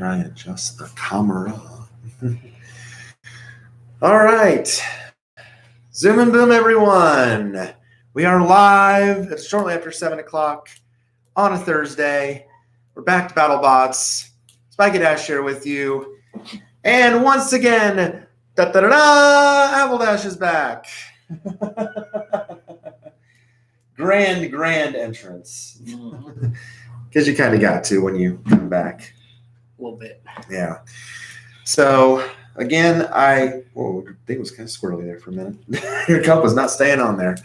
I adjust the camera. All right. Zoom and boom, everyone. We are live. It's shortly after 7 o'clock on a Thursday. We're back to BattleBots. Spikey Dash here with you. And once again, Apple Dash is back. Grand entrance. Because you kind of got to when you come back. A little bit. Yeah. So, again, the thing was kind of squirrely there for a minute. Your cup was not staying on there.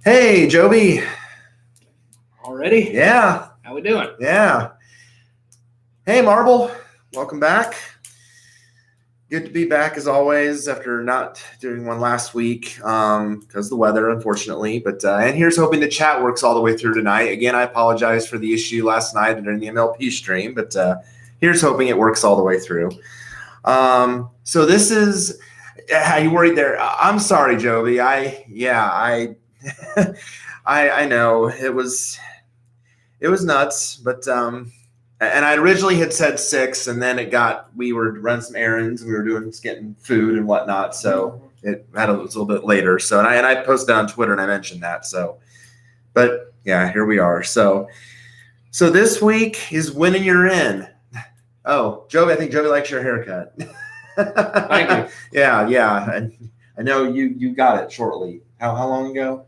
Hey, Joby. Already? Yeah. How we doing? Yeah. Hey, Marble. Welcome back. Good to be back as always after not doing one last week because of the weather, unfortunately. But and here's hoping the chat works all the way through tonight. Again, I apologize for the issue last night during the MLP stream, but here's hoping it works all the way through. So this is how you worried there. I'm sorry, Joby. I I know it was nuts, but and I originally had said 6, and then we were running some errands, and we were getting food and whatnot. So it was a little bit later. So, and I posted on Twitter and I mentioned that. So, but yeah, here we are. So this week is winning you're in. Oh, Joby, I think Joby likes your haircut. Thank you. Yeah. And I know you got it shortly. How long ago?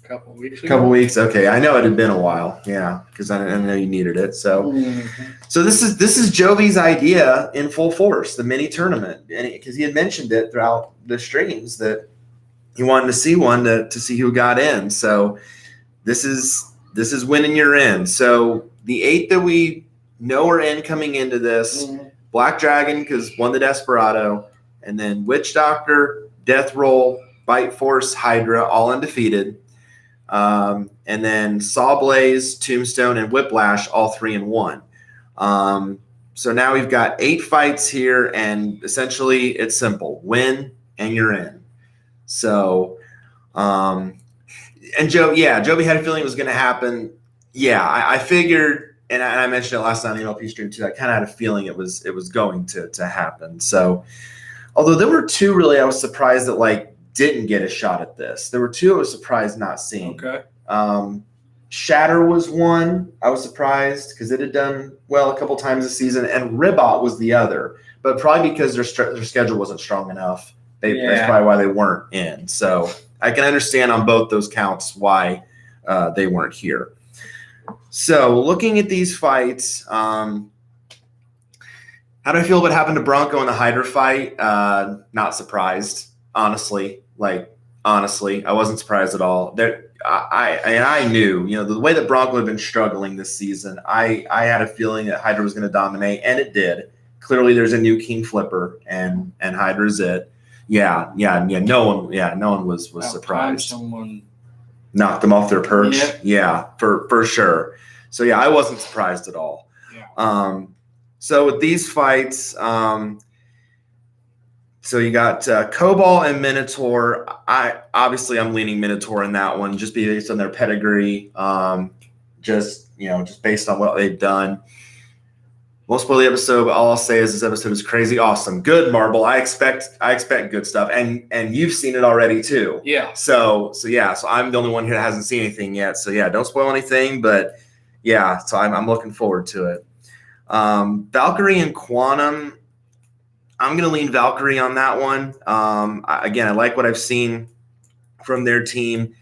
Couple weeks ago. Couple weeks. Okay, I know it had been a while. Yeah, because I know you needed it. So, so this is Joby's idea in full force, the mini tournament, because he had mentioned it throughout the streams that he wanted to see one to see who got in. So, this is winning you're in. So the 8 that we know are in coming into this, Black Dragon because won the Desperado, and then Witch Doctor, Death Roll, Bite Force, Hydra, all undefeated. And then Saw Blaze, Tombstone, and Whiplash, all 3-1. So now we've got 8 fights here, and essentially it's simple: win and you're in. So, and Joby had a feeling it was going to happen. Yeah, I figured, and I mentioned it last night on the MLP stream too. I kind of had a feeling it was going to happen. So, although there were 2 really, I was surprised that didn't get a shot at this. There were 2 I was surprised not seeing. Okay. Shatter was one I was surprised because it had done well a couple times this season, and Ribot was the other, but probably because their schedule wasn't strong enough. That's probably why they weren't in. So I can understand on both those counts why they weren't here. So looking at these fights, how do I feel about what happened to Bronco in the Hydra fight? Not surprised. Honestly, I wasn't surprised at all. I knew, the way that Bronco had been struggling this season, I had a feeling that Hydra was going to dominate, and it did. Clearly, there's a new King Flipper, and Hydra's it. Yeah. No one was surprised. Someone knocked them off their perch. Yep. Yeah, for sure. So yeah, I wasn't surprised at all. Yeah. So with these fights, so you got Cobalt and Minotaur. I'm leaning Minotaur in that one, just based on their pedigree, just based on what they've done. Won't spoil the episode, but all I'll say is this episode is crazy awesome. Good, Marble. I expect good stuff, and you've seen it already too. Yeah. So I'm the only one here that hasn't seen anything yet. So yeah, don't spoil anything, but yeah. So I'm looking forward to it. Valkyrie and Quantum. I'm going to lean Valkyrie on that one. I like what I've seen from their team.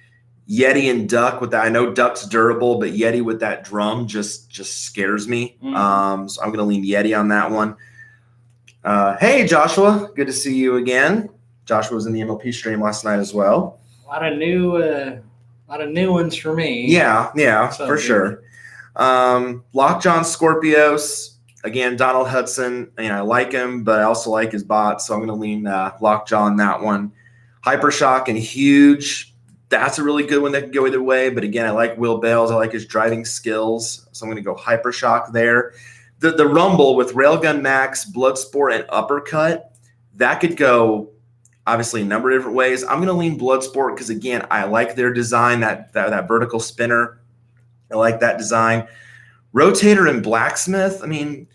Yeti and Duck with that. I know Duck's durable, but Yeti with that drum just scares me. So I'm going to lean Yeti on that one. Hey, Joshua. Good to see you again. Joshua was in the MLP stream last night as well. A lot of new ones for me. Yeah, so for sure. Lockjaw Scorpios. Again, Donald Hudson, I like him, but I also like his bot, so I'm going to lean Lockjaw on that one. Hypershock and Huge, that's a really good one that can go either way, but again, I like Will Bales. I like his driving skills, so I'm going to go Hypershock there. The Rumble with Railgun Max, Bloodsport, and Uppercut, that could go obviously a number of different ways. I'm going to lean Bloodsport because, again, I like their design, that vertical spinner. I like that design. Rotator and Blacksmith. I mean,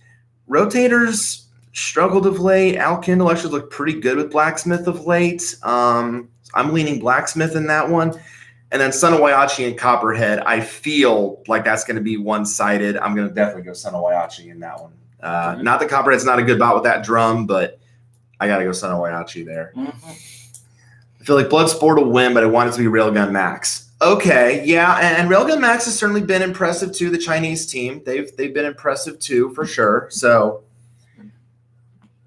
Rotator's struggled of late. Al Kindle actually looked pretty good with Blacksmith of late. I'm leaning Blacksmith in that one. And then Son of Waiachi and Copperhead, I feel like that's going to be one-sided. I'm going to definitely go Son of Waiachi in that one. Not that Copperhead's not a good bot with that drum, but I got to go Son of Waiachi there. Mm-hmm. I feel like Bloodsport will win, but I want it to be Railgun Max. Okay, yeah, and Railgun Max has certainly been impressive too. The Chinese team, they've been impressive too, for sure. So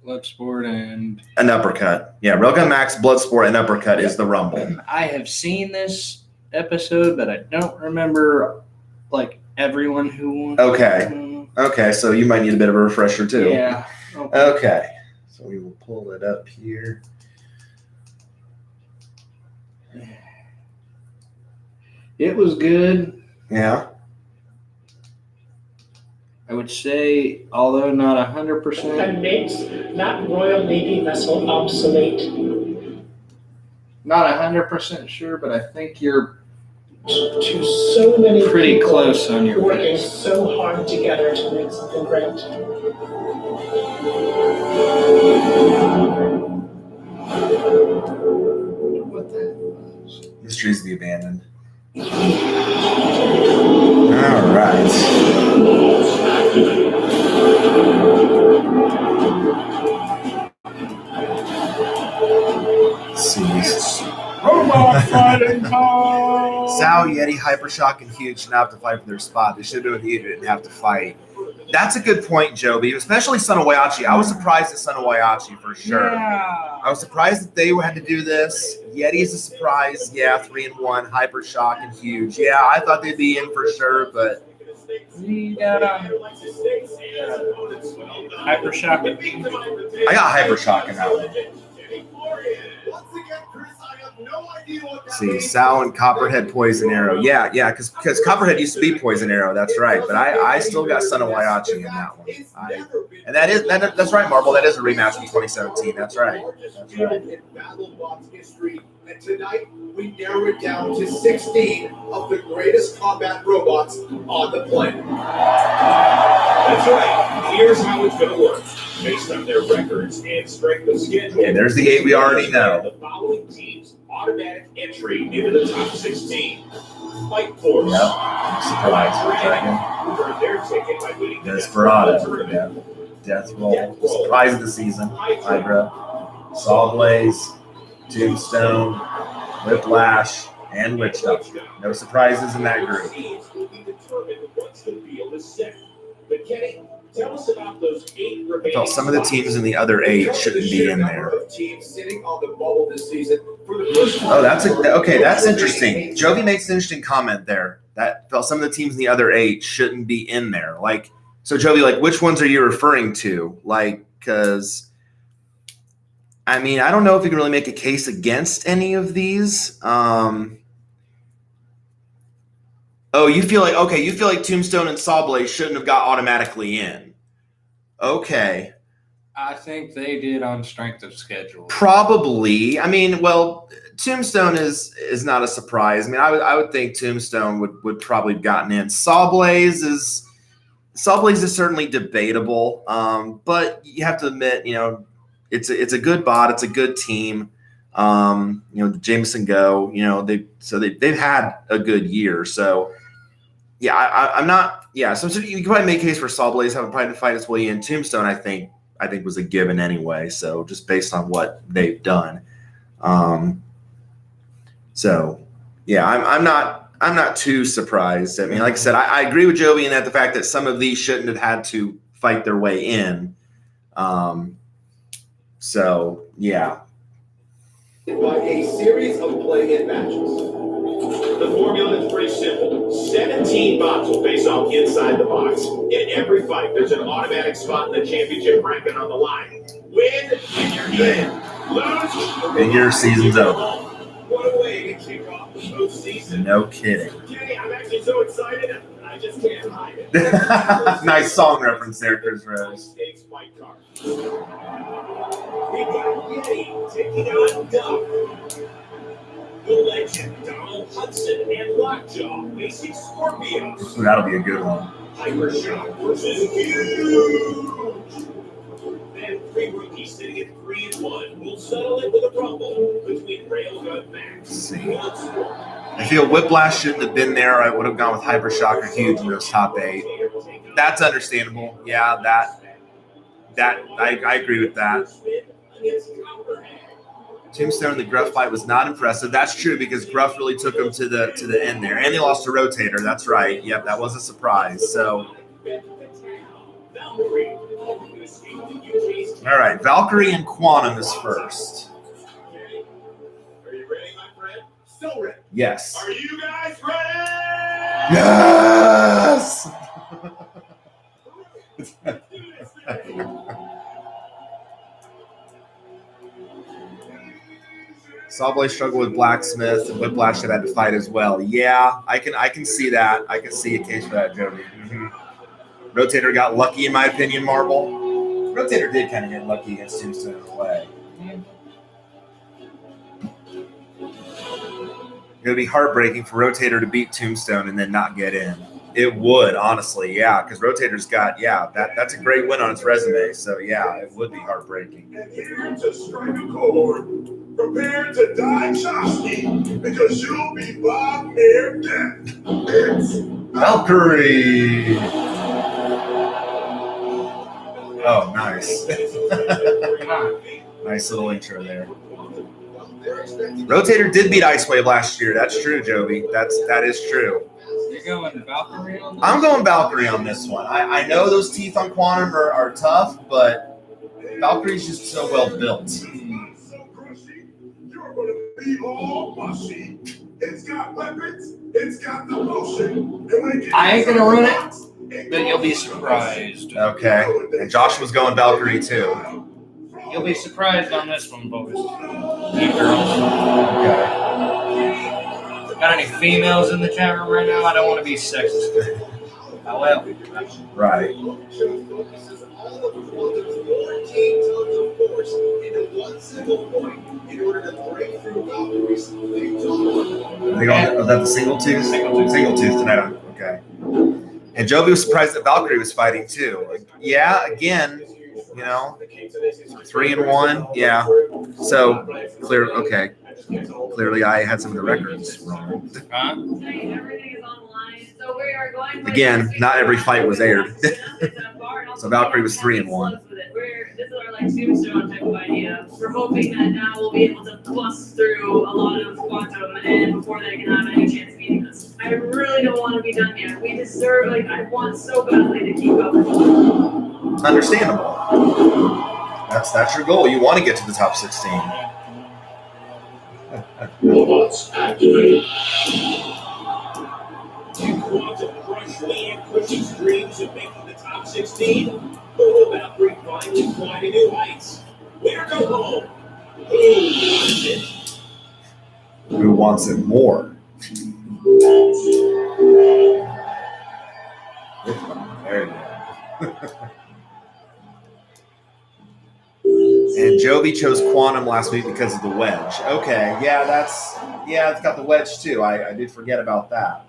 Bloodsport and an Uppercut. Yeah, Railgun Max, Bloodsport, and Uppercut is the Rumble. I have seen this episode, but I don't remember like everyone who won. Okay, so you might need a bit of a refresher too. Yeah. Okay. So we will pull it up here. It was good. Yeah. I would say, although not 100%. And makes that Royal Navy vessel obsolete. Not 100% sure, but I think you're To so many pretty people close on your working best. so hard together to make something great. What that was. Mysteries of the Abandoned. All right. Let's see. Robot fighting time! Sao, Yeti, Hypershock, and Huge should not have to fight for their spot. They should have been able to have to fight. That's a good point, Joby, especially Son of Waiachi. I was surprised at Son of Waiachi for sure. Yeah. I was surprised that they had to do this. Yeti's a surprise. Yeah, 3-1. Hypershock and Huge. Yeah, I thought they'd be in for sure, but Hypershock. I got Hypershock in that one. See, Sal and Copperhead Poison Arrow. Yeah, because Copperhead used to be Poison Arrow. That's right. But I still got Son of Waiachi in that one. And that's right, Marble. That is a rematch from 2017. That's right. That's right. In BattleBots history, and tonight we narrow it down to 16 of the greatest combat robots on the planet. That's right. Here's how it's going to work. Based on their records and strength of schedule. Okay, there's the 8 we already know. The following teams automatic entry into the top 16. Fight Force. Yep. Surprise. Earned their ticket by winning the Desperado. Yeah. Death Roll. Surprise of the season. Hydra. Saw Blaze. Tombstone. Whiplash. And Witch Doctor. No surprises in that group. Teams will be determined once the field is set. But Kenny, tell us about those 8 I remaining felt some of the teams in the other 8 shouldn't be in there. Teams sitting on the bubble this season for the first time. Oh, that's interesting. Jovi makes an interesting comment there. That felt some of the teams in the other 8 shouldn't be in there. Like, so Jovi, like, which ones are you referring to? Like, because, I mean, I don't know if you can really make a case against any of these. Oh, you feel like Tombstone and Sawblaze shouldn't have got automatically in. Okay. I think they did on strength of schedule. Probably. I mean, well, Tombstone is not a surprise. I mean, I would think Tombstone would probably have gotten in. Sawblaze is certainly debatable. But you have to admit, it's a good bot. It's a good team. Jameson Go. They've had a good year. So yeah, I'm not. Yeah, so you can probably make a case for Sawblaze having probably to fight its way in. Tombstone, I think was a given anyway. So just based on what they've done. So yeah, I'm not too surprised. I mean, like I said, I agree with Jovi in that the fact that some of these shouldn't have had to fight their way in. So yeah. By a series of play-in matches. The formula is pretty simple. 17 bots will face off inside the box. In every fight, there's an automatic spot in the championship bracket on the line. Win, and you're in. Lose, And your season's over. What a way to kick off the postseason. No kidding. Kenny, I'm actually so excited, I just can't hide it. Nice song reference there, Chris Rose. Stakes fight card. We've got Yeti taking on Duck. The legend, Donald Hudson, and Lockjaw facing Scorpios. That'll be a good one. Hypershock versus huge. And 3 rookies sitting at 3-1. We'll settle it with a rumble between Railgun Max. See. I feel Whiplash shouldn't have been there. I would have gone with Hypershock or Huge in those top 8. That's understandable. Yeah, that I agree with that. Tombstone in the Gruff fight was not impressive. That's true because Gruff really took him to the end there, and they lost to Rotator. That's right. Yep, that was a surprise. So, all right, Valkyrie and Quantum is first. Are you ready, my friend? So ready. Yes. Are you guys ready? Yes. Sawblade struggled with Blacksmith, and Whiplash have had to fight as well. Yeah, I can see that. I can see a case for that, Jody. Mm-hmm. Rotator got lucky, in my opinion, Marble. Rotator did kind of get lucky against Tombstone in a way. It would be heartbreaking for Rotator to beat Tombstone and then not get in. It would, honestly, yeah, because Rotator's got, that's a great win on its resume. So, yeah, it would be heartbreaking. And here to strike a chord, prepare to die Chomsky, because you'll be Bob near death. It's Valkyrie! Oh, nice. Nice little intro there. Rotator did beat Icewave last year. That's true, Joby. That is true. You're going Valkyrie on this? I'm going Valkyrie on this one. I know those teeth on Quantum are tough, but Valkyrie's just so well built. so crushy, you're going to be all mushy. It's got weapons, it's got the motion. I ain't gonna ruin it, but you'll be surprised. Okay. And Josh was going Valkyrie too. You'll be surprised on this one, boys and girls. Okay. Got any females in the chat room right now? I don't want to be sexist. I will. Right. Focuses all of Quantum's 14 tons of force into one single point in order to break through Valkyrie's big dog. Is that the single tooth? Single tooth tonight. Okay. And Joby was surprised that Valkyrie was fighting too. Yeah, again, 3-1. Yeah. So clearly I had some of the records wrong. Huh? Again, not every fight was aired. So Valkyrie was 3-1. This is our Tombstone type of idea. We're hoping that now we'll be able to bust through a lot of Quantum, and before they can have any chance of beating us. I really don't want to be done yet. We deserve, I want so badly to keep up. Understandable. That's your goal. You want to get to the top 16. Robots activated. Can Quantum crush Lee and Cushing's dreams of making the top 16? Or will Valkyrie finally fly to new heights? Winner go home. Who wants it more? There you go. And Joby chose Quantum last week because of the wedge. Okay, it's got the wedge too. I did forget about that.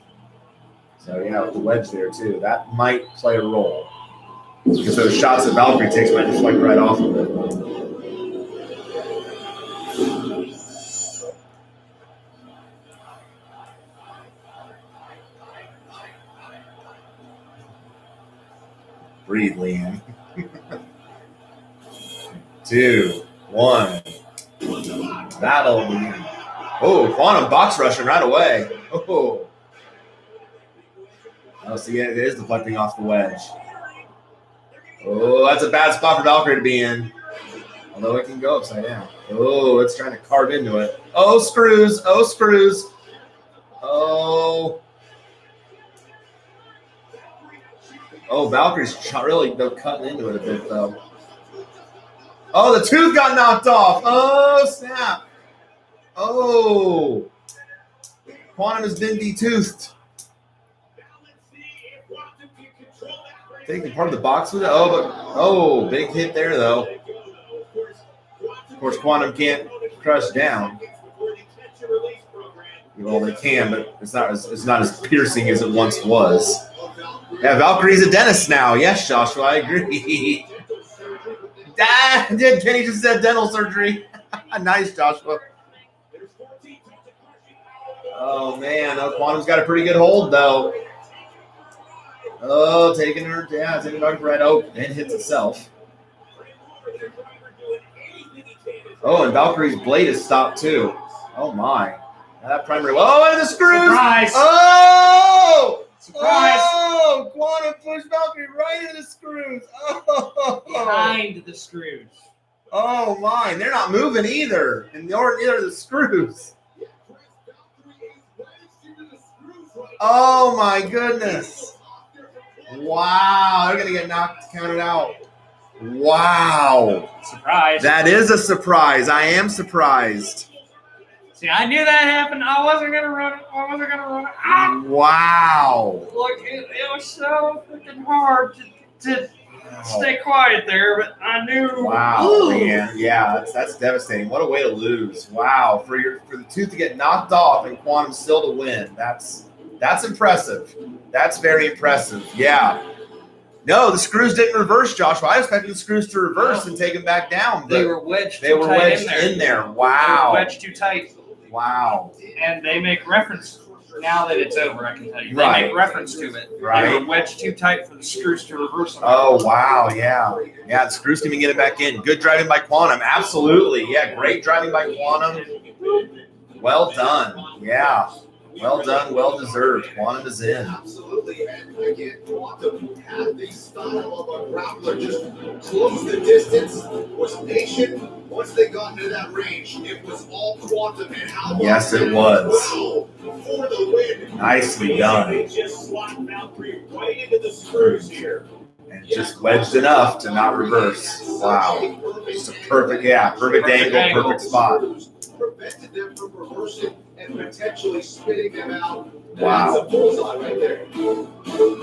So yeah, with the wedge there too. That might play a role. Because those shots that Valkyrie takes might deflect right off of it. Breathe, Leanne. 2, 1. Battle. Oh, Quantum box rushing right away. Oh, see, it is deflecting off the wedge. Oh, that's a bad spot for Valkyrie to be in. Although it can go upside down. Oh, it's trying to carve into it. Oh, screws. Oh, screws. Oh. Oh, Valkyrie's really cutting into it a bit, though. Oh, the tooth got knocked off. Oh, snap. Oh. Quantum has been de-toothed. Taking part of the box with it. Oh, big hit there, though. Of course, Quantum can't crush down. Well, they can, but it's not as piercing as it once was. Yeah, Valkyrie's a dentist now. Yes, Joshua, I agree. Kenny just said dental surgery. Nice, Joshua. Oh, man. Oh, Quantum's got a pretty good hold, though. Oh, taking her right. Oh, and hits itself. Oh, and Valkyrie's blade is stopped, too. Oh, my. That primary. Oh, and the screws. Surprise. Oh! Surprise. Oh! Quantum pushed Valkyrie right into the screws. Oh! Behind the screws. Oh, my. They're not moving either. And neither are the screws. Oh, my goodness. Wow. They're going to get counted out. Wow. Surprise. That is a surprise. I am surprised. See, I knew that happened. I wasn't going to run it. Ah! Wow. Look, it was so freaking hard to stay quiet there, but I knew. Wow, Ooh. man. Yeah, that's devastating. What a way to lose. Wow. For the tooth to get knocked off and Quantum still to win. That's impressive. That's very impressive. Yeah. No, the screws didn't reverse, Joshua. I expected the screws to reverse and take them back down. They were wedged. They were wedged in there. Wow. They were wedged too tight. Wow. And they make reference, now that it's over, I can tell you. They Right. make reference to it. Right. They were wedged too tight for the screws to reverse them. Oh, wow. Yeah. Yeah, the screws didn't even get it back in. Good driving by Quantum. Absolutely. Yeah, great driving by Quantum. Well done. Yeah. Well done. Well deserved. Quantum is in. Absolutely. And again, Quantum had the style of a grappler, just closed the distance, was patient. Once they got into that range, it was all Quantum. And how Yes, it was. Wow, for the win. Nicely done. They just slot Valkyrie right into the screws here. And just wedged enough to not reverse. Wow. Just a perfect angle, perfect spot. Prevented them from reversing and potentially spitting them out. Wow. That's a bullseye right there.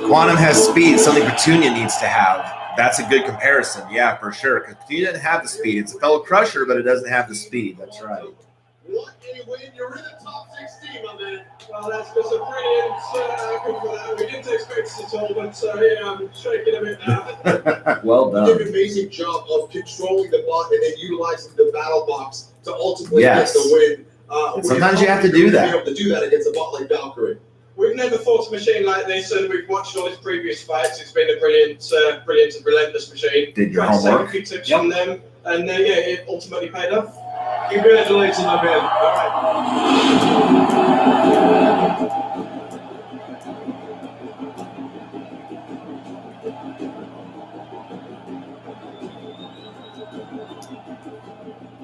Quantum has speed, something Petunia needs to have. That's a good comparison. Yeah, for sure. Because Petunia doesn't have the speed. It's a fellow crusher, but it doesn't have the speed. That's right. What a win. You're in the top 16, my man. Well, that's was a brilliant outcome for that. We didn't expect it at all, but yeah, I'm shaking a bit now. Well You did done. an amazing job of controlling the bot and then utilizing the battle box to ultimately Yes. get the win. Sometimes you have to do that. Be able to do that against a bot like Valkyrie. We've never fought a machine like this, and we've watched all his previous fights. It's been a brilliant and relentless machine. Did your Tried to take homework? a few tips from them, and yeah, it ultimately paid off. Congratulations, my man. All right.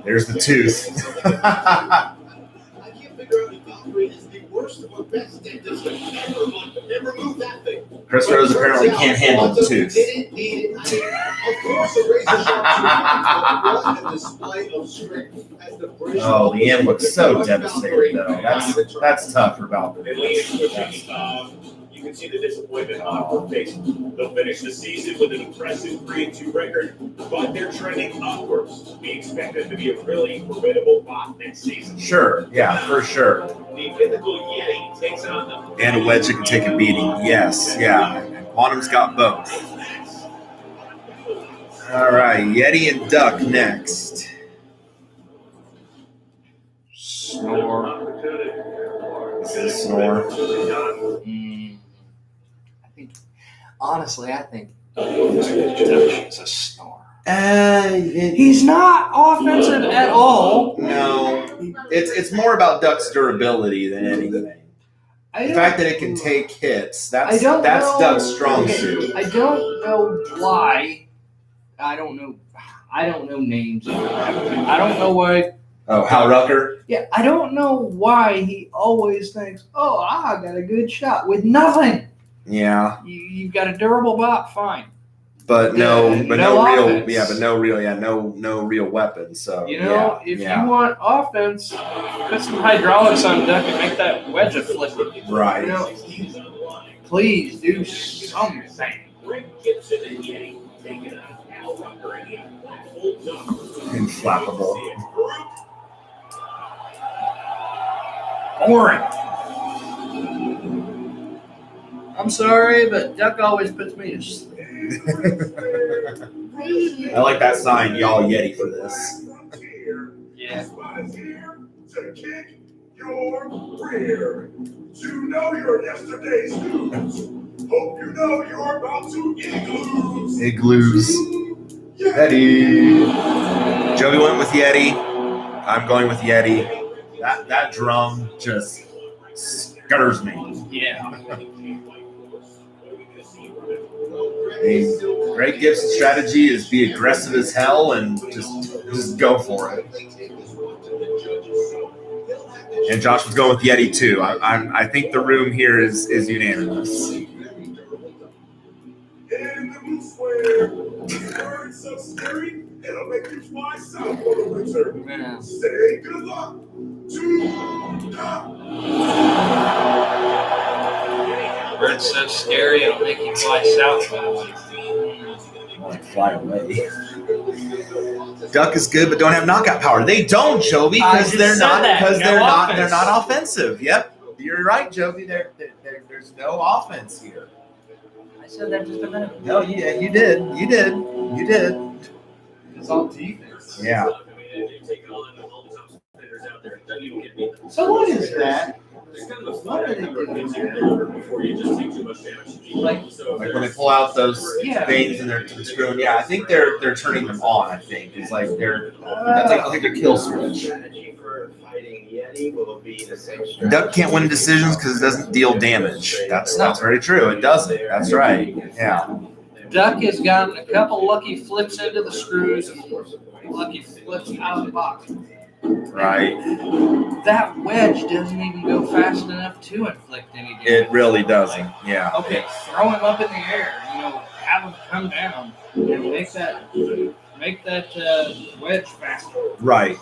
There's the tooth. I can't figure out if Valkyrie is the worst or best dentist ever moved that thing. Chris Rose apparently can't handle the tooth. Didn't need it. Of course, a razor sharp tooth, but what a display of strength as the British. Oh, Liam looks so devastated, though. That's tough for Valkyrie. And Liam quickly, you can see the disappointment on her face. They'll finish the season with an impressive 3-2 record, but they're trending upwards. We expect them to be a really formidable bot next season. Sure. Yeah, for sure. The mythical Yeti takes on the And a wedge that can take a beating. Yes. Yeah. And Quantum's got both. All right. Yeti and Duck next. Snore. This is Snore. I think it's a snore. He's He's not offensive at all. no. It's more about Duck's durability than anything. The fact that it can take hits, that's know. Duck's strong suit. I don't know why. I don't know names. I don't know why. Oh, Hal Rucker? Yeah, I don't know why he always thinks, "Oh, I got a good shot with nothing." Yeah. You've got a durable bot, fine. But no real offense. no real weapon. So If you want offense, put some hydraulics on Duck and make that wedge a flipper. Right. Please do something. Rick Gibson and Yeti taking on Al Rucker and the full number. Inflappable. Boring. I'm sorry, but Duck always puts me to sleep. I like that sign, y'all Yeti for this. Yeah. To kick your rear. To know your yesterday's news. Hope you know you're about to igloos. Igloos. Yeti. Joey went with Yeti. I'm going with Yeti. That drum just scares me. Yeah. A Greg Gibson's strategy is be aggressive as hell and just go for it. And Josh was going with Yeti too. I think the room here is unanimous. And the moose swear. Words so scary, it'll make you fly south for the winter. Man. Say good luck to Duck. Bird's so scary, it'll make you fly south. Like fly away. Duck is good, but don't have knockout power. They don't, Joby, because they're not offensive. Yep, you're right, Joby. There's no offense here. I said that just a minute ago. No, you did. It's all defense. Yeah. So what is that? What are they doing there? Like when they pull out those Yeah. things and they're screwing. Yeah, I think they're turning them on. I think it's like I think they're kill switch. Duck can't win decisions because it doesn't deal damage. That's very true. It doesn't. That's right. Yeah. Duck has gotten a couple lucky flips into the screws and lucky flips out of the box. Right. That wedge doesn't even go fast enough to inflict any damage. It really doesn't. Yeah. Okay, throw him up in the air. Have him come down and make that wedge faster Right.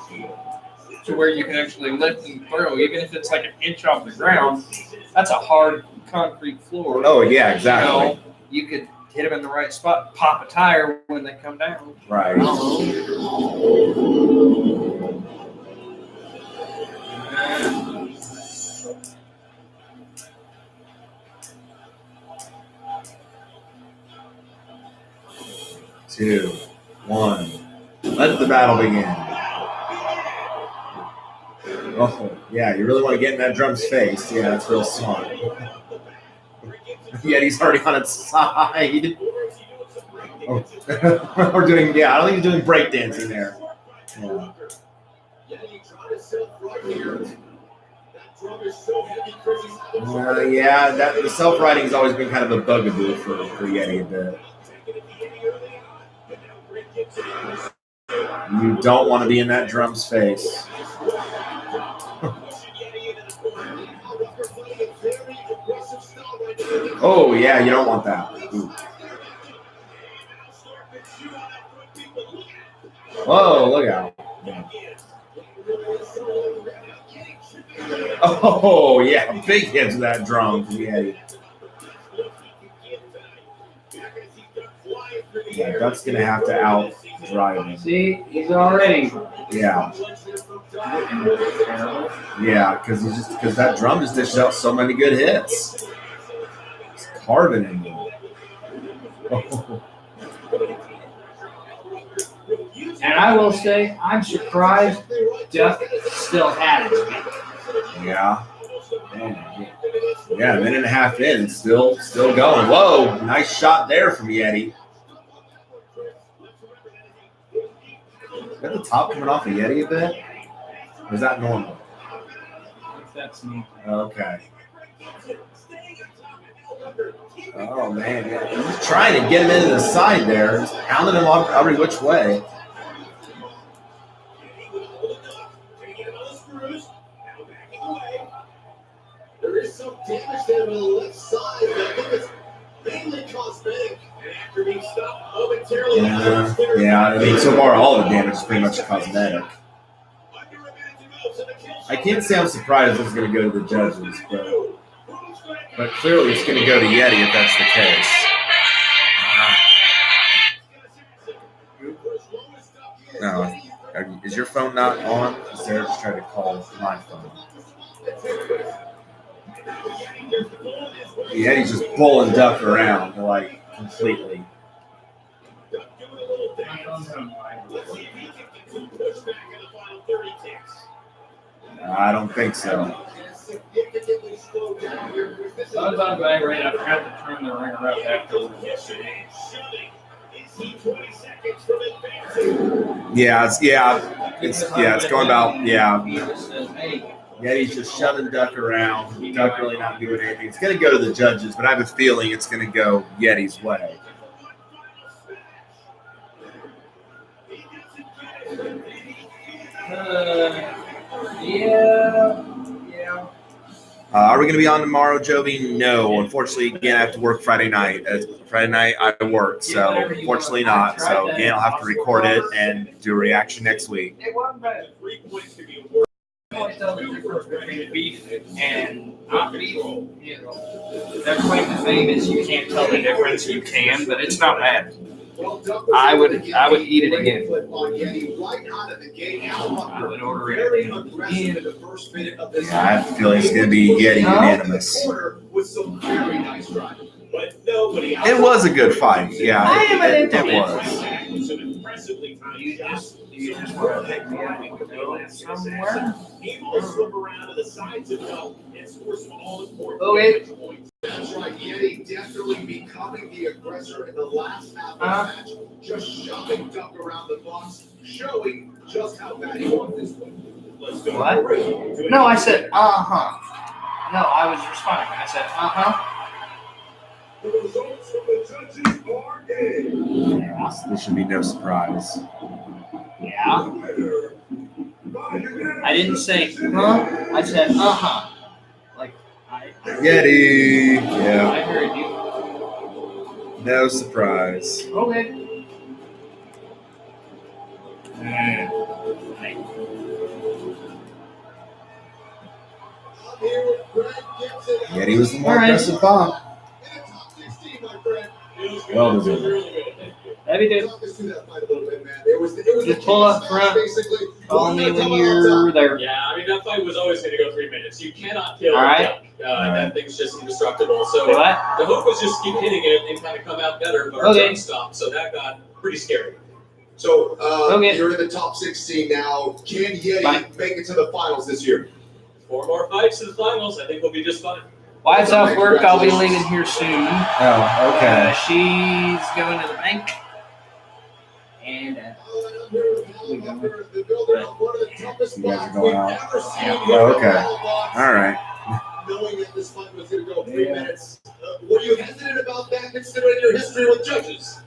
to where you can actually lift and throw, even if it's like an inch off the ground. That's a hard concrete floor. Oh yeah, exactly. You could hit them in the right spot, pop a tire when they come down. Right. Two, one. Let the battle begin. Oh, yeah, you really want to get in that drum's face. Yeah, that's real smart. Yeti's already on its side. Oh. We're doing, I don't think he's doing breakdancing there. Yeah. The self-riding has always been kind of a bugaboo for Yeti a bit. You don't want to be in that drum's face. Oh, yeah, you don't want that. Ooh. Whoa, look out. Oh, yeah, big hit to that drum from Yeti. Yeah, Duck's going to have to out-drive him. See, he's already. Yeah. Yeah, because that drum just dishes out so many good hits. It's carving in him. Oh. And I will say, I'm surprised Duck still had it. Yeah. Yeah, a minute and a half in, still going. Whoa, nice shot there from Yeti. Is that the top coming off of Yeti a bit? Or is that normal? That's me. Okay. Oh, man. Yeah. He's just trying to get him into the side there. Just pounding him off every which way. There is some damage there on the left side. I think it's mainly cosmetic. And after being stopped momentarily, Yeah, I mean, so far all the damage is pretty much cosmetic. I can't say I'm surprised it's going to go to the judges, but clearly it's going to go to Yeti if that's the case. No, is your phone not on? Sarah just tried to call my phone. Yeah, he's just pulling Duck around like completely. I don't think so. I was on my right. I forgot to turn the ringer up afterwards. It's going about He just says, hey, Yeti's just shoving Duck around. Duck really not doing anything. It's going to go to the judges, but I have a feeling it's going to go Yeti's way. Yeah. Are we going to be on tomorrow, Jovi? No. Unfortunately, again, I have to work Friday night. Friday night, I work, so unfortunately not. So, again, I'll have to record it and do a reaction next week. It wasn't bad. Can't tell the difference between beef and not beef. You know, their claim to fame is you can't tell the difference. You can, but it's not bad. I would eat it again. I would order it again. Yeah, I have a feeling it's going to be Yeti unanimous. It was a good fight. Yeah, it was. You just want to pick me up and go somewhere? Okay. That's right, Yeti definitely becoming the aggressor in the last half of the match, just shoving Duck around the box, showing just how bad he wants this one. Let's go. What? No, I said, uh-huh. No, I was responding. I said, uh-huh. The results from the judges are in. Yeah, this should be no surprise. Yeah. I didn't say, huh? I said, uh-huh. Like, Yeti. Yeah. I heard you. No surprise. Okay. Yeti was the more aggressive bomb. Well deserved. That'd be good. Just pull up front. Call me when you're there. Yeah, I mean, that fight was always going to go 3 minutes. You cannot kill All right. Duck. That thing's just indestructible. So What? the hope was just keep hitting it and kind of come out better, but our turn stopped. So that got pretty scary. So you're in the top 16 now. Can Yeti make it to the finals this year? 4 more fights to the finals. I think we'll be just fine. Wife's off work. I'll be leaving here soon. Oh, okay. She's going to the bank. And You guys are going out. Oh, okay. All right. Knowing that this fight was going to go 3 minutes, were you hesitant about that considering your history with judges?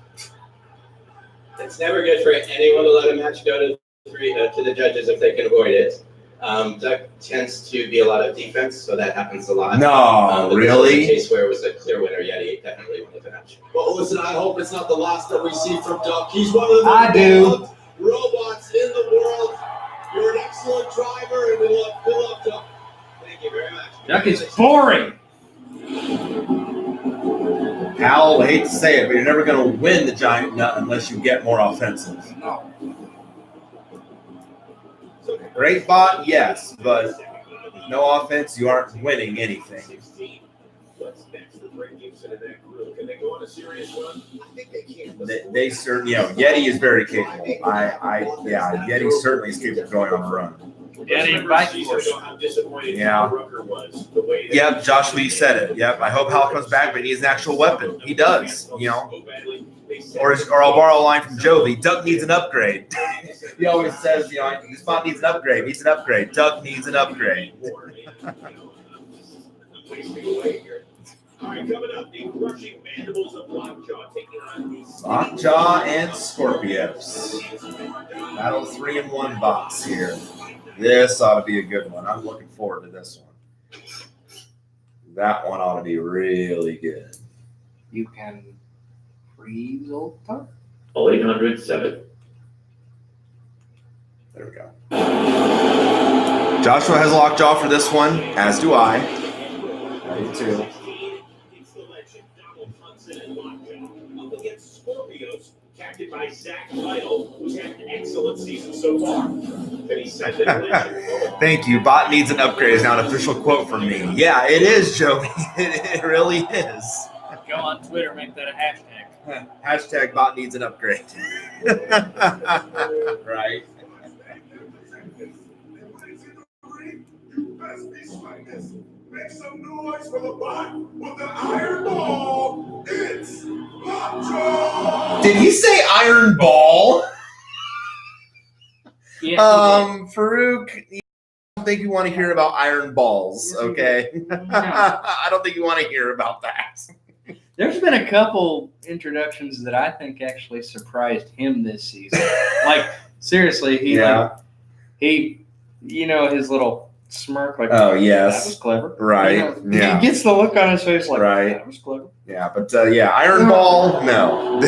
It's never good for anyone to let a match go to the judges if they can avoid it. Duck tends to be a lot of defense, so that happens a lot. No, really? In a case where it was a clear winner, Yeti definitely won the match. Well, listen, I hope it's not the last that we see from Duck. He's one of the most robots in the world. You're an excellent driver, and we love Duck. Thank you very much. Duck is boring. Al, I hate to say it, but you're never going to win the giant nut unless you get more offensive. No. Great bot, yes, but with no offense, you aren't winning anything. What's next for Frank Gibson and that crew? Can they go on a serious run? I think they can. They certainly, Yeti is very capable. Yeti certainly is capable of going on a run. Yeti and bike force. Yeah. Yep, Josh Lee said it. Yep, I hope Hal comes back, but he needs an actual weapon. He does, Or I'll borrow a line from Jovi. Duck needs an upgrade. He always says, this bot needs an upgrade. Needs an upgrade. Duck needs an upgrade. All right, coming up, the crushing mandibles of Lockjaw taking on the Lockjaw and Scorpios. Battle 3-in-1 box here. This ought to be a good one. I'm looking forward to this one. That one ought to be really good. You can freeze old Duck. 807. There we go. Joshua has Lockjaw for this one, as do I. I do too. It's the legend Donald Hudson and Lockjaw up against Scorpios, captained by Zach Lytle, who's had an excellent season so far. Can he send it in? Thank you. Bot needs an upgrade is now an official quote from me. Yeah, it is, Joey. It really is. Go on Twitter, make that a hashtag. Hashtag bot needs an upgrade. Right. Make some noise for the bot with the iron ball. It's Lockjaw. Did he say iron ball? Yeah, Farouk, I don't think you want to hear about iron balls, okay? I don't think you want to hear about that. there's been a couple introductions that I think actually surprised him this season. Like, seriously, he, you know, his little smirk, like, Oh, that yes. was clever. Right. You know, Yeah. He gets the look on his face like, Right. that was clever. Yeah, but iron ball, no.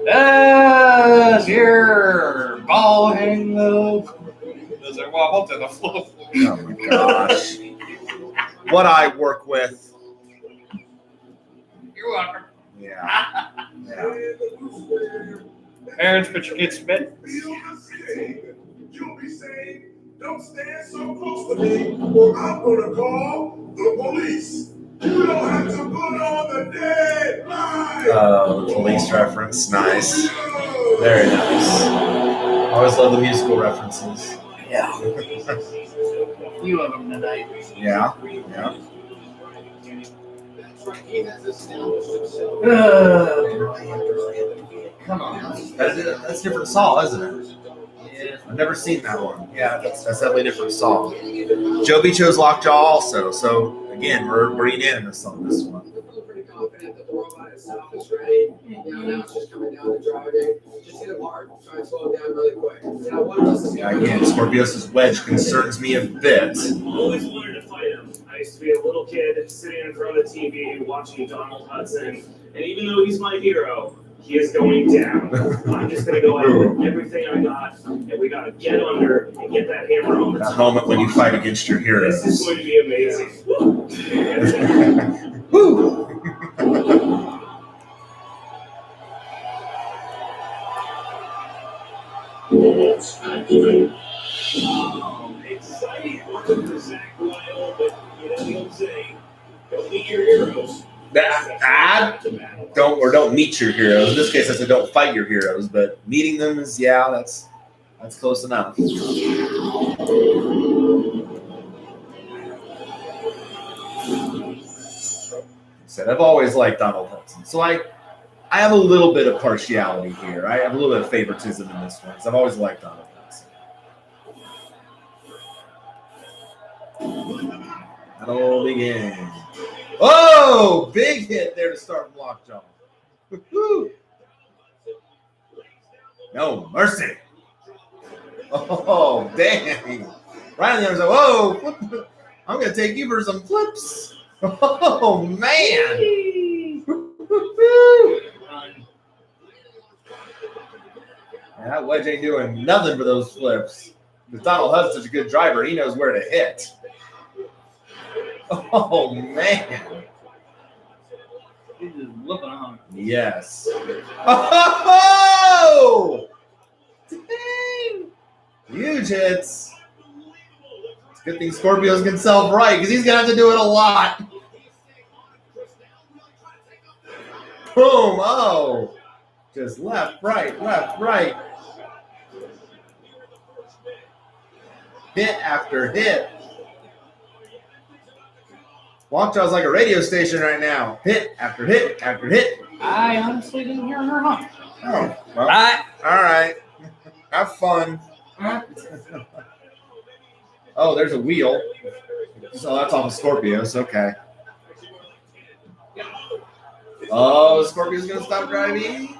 Does your ball hang low? Does it wobble to the floor? Oh my gosh. What I work with. You're welcome. Yeah. Yeah. Parents, put your kids to bed. You'll be saying, don't stand so close to me, or I'm gonna call the police. You don't have to put on the dead line. Oh, the police reference. Nice. Very nice. I always love the musical references. Yeah. Few of them tonight. Yeah. Yeah. That's right, he has established himself. Come on. That's a different Saw, isn't it? Yeah. I've never seen that one. Yeah, that's definitely a different Saw. Joby chose Lockjaw also, so again, we're unanimous on this one. I'm feeling pretty confident that the robot itself is ready. Now it's just coming down to driving. Just hit him hard. Try and slow it down really quick. What else is Yeah, again, Scorpios' wedge concerns me a bit. Always wanted to fight him. I used to be a little kid sitting in front of the TV watching Donald Hudson, and even though he's my hero, he is going down. I'm just going to go out with everything I got, and we got to get under and get that hammer on the That top. moment when you fight against your This is heroes. going to be amazing. Woo! Exciting for Zach Lyle, but you know the old saying, don't meet your heroes. Don't meet your heroes. In this case, I said don't fight your heroes, but meeting them is that's close enough. Said I've always liked Donald Hudson, so I have a little bit of partiality here. I have a little bit of favoritism in this one because I've always liked Donald Hudson. Battle begins. Oh, big hit there to start from Lockjaw. Woo-hoo. No mercy. Oh, dang. Right on the other side. Whoa. Flip. I'm going to take you for some flips. Oh, man. Woo-hoo. Yeah, that wedge ain't doing nothing for those flips. But Donald Hudson's such a good driver. He knows where to hit. Oh, man. He's just looking on. Yes. Oh! Dang! Huge hits. It's a good thing Scorpios can sell right because he's going to have to do it a lot. Boom! Oh! Just left, right, left, right. Hit after hit. Lockjaw's like a radio station right now. Hit after hit after hit. I honestly didn't hear her honk. Oh, well, all right. Have fun. Oh, there's a wheel. So that's off of Scorpios. Okay. Oh, Scorpio's going to stop driving?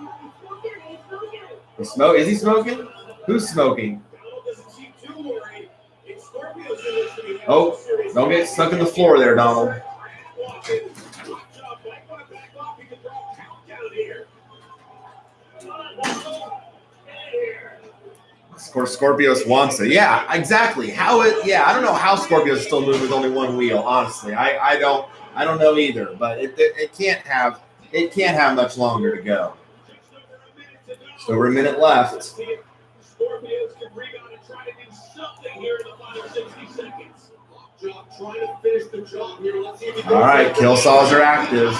Is he smoking? Who's smoking? Oh, don't get stuck in the floor there, Donald. Of course, Scorpios wants it. Yeah, exactly. I don't know how Scorpios still move with only one wheel. Honestly, I don't know either. But it can't have it can't have much longer to go. Just over a minute left. Scorpions can rebound and try to do something here in the final 60 seconds. Trying to finish the job here. Let's see if he All right, kill saws are active.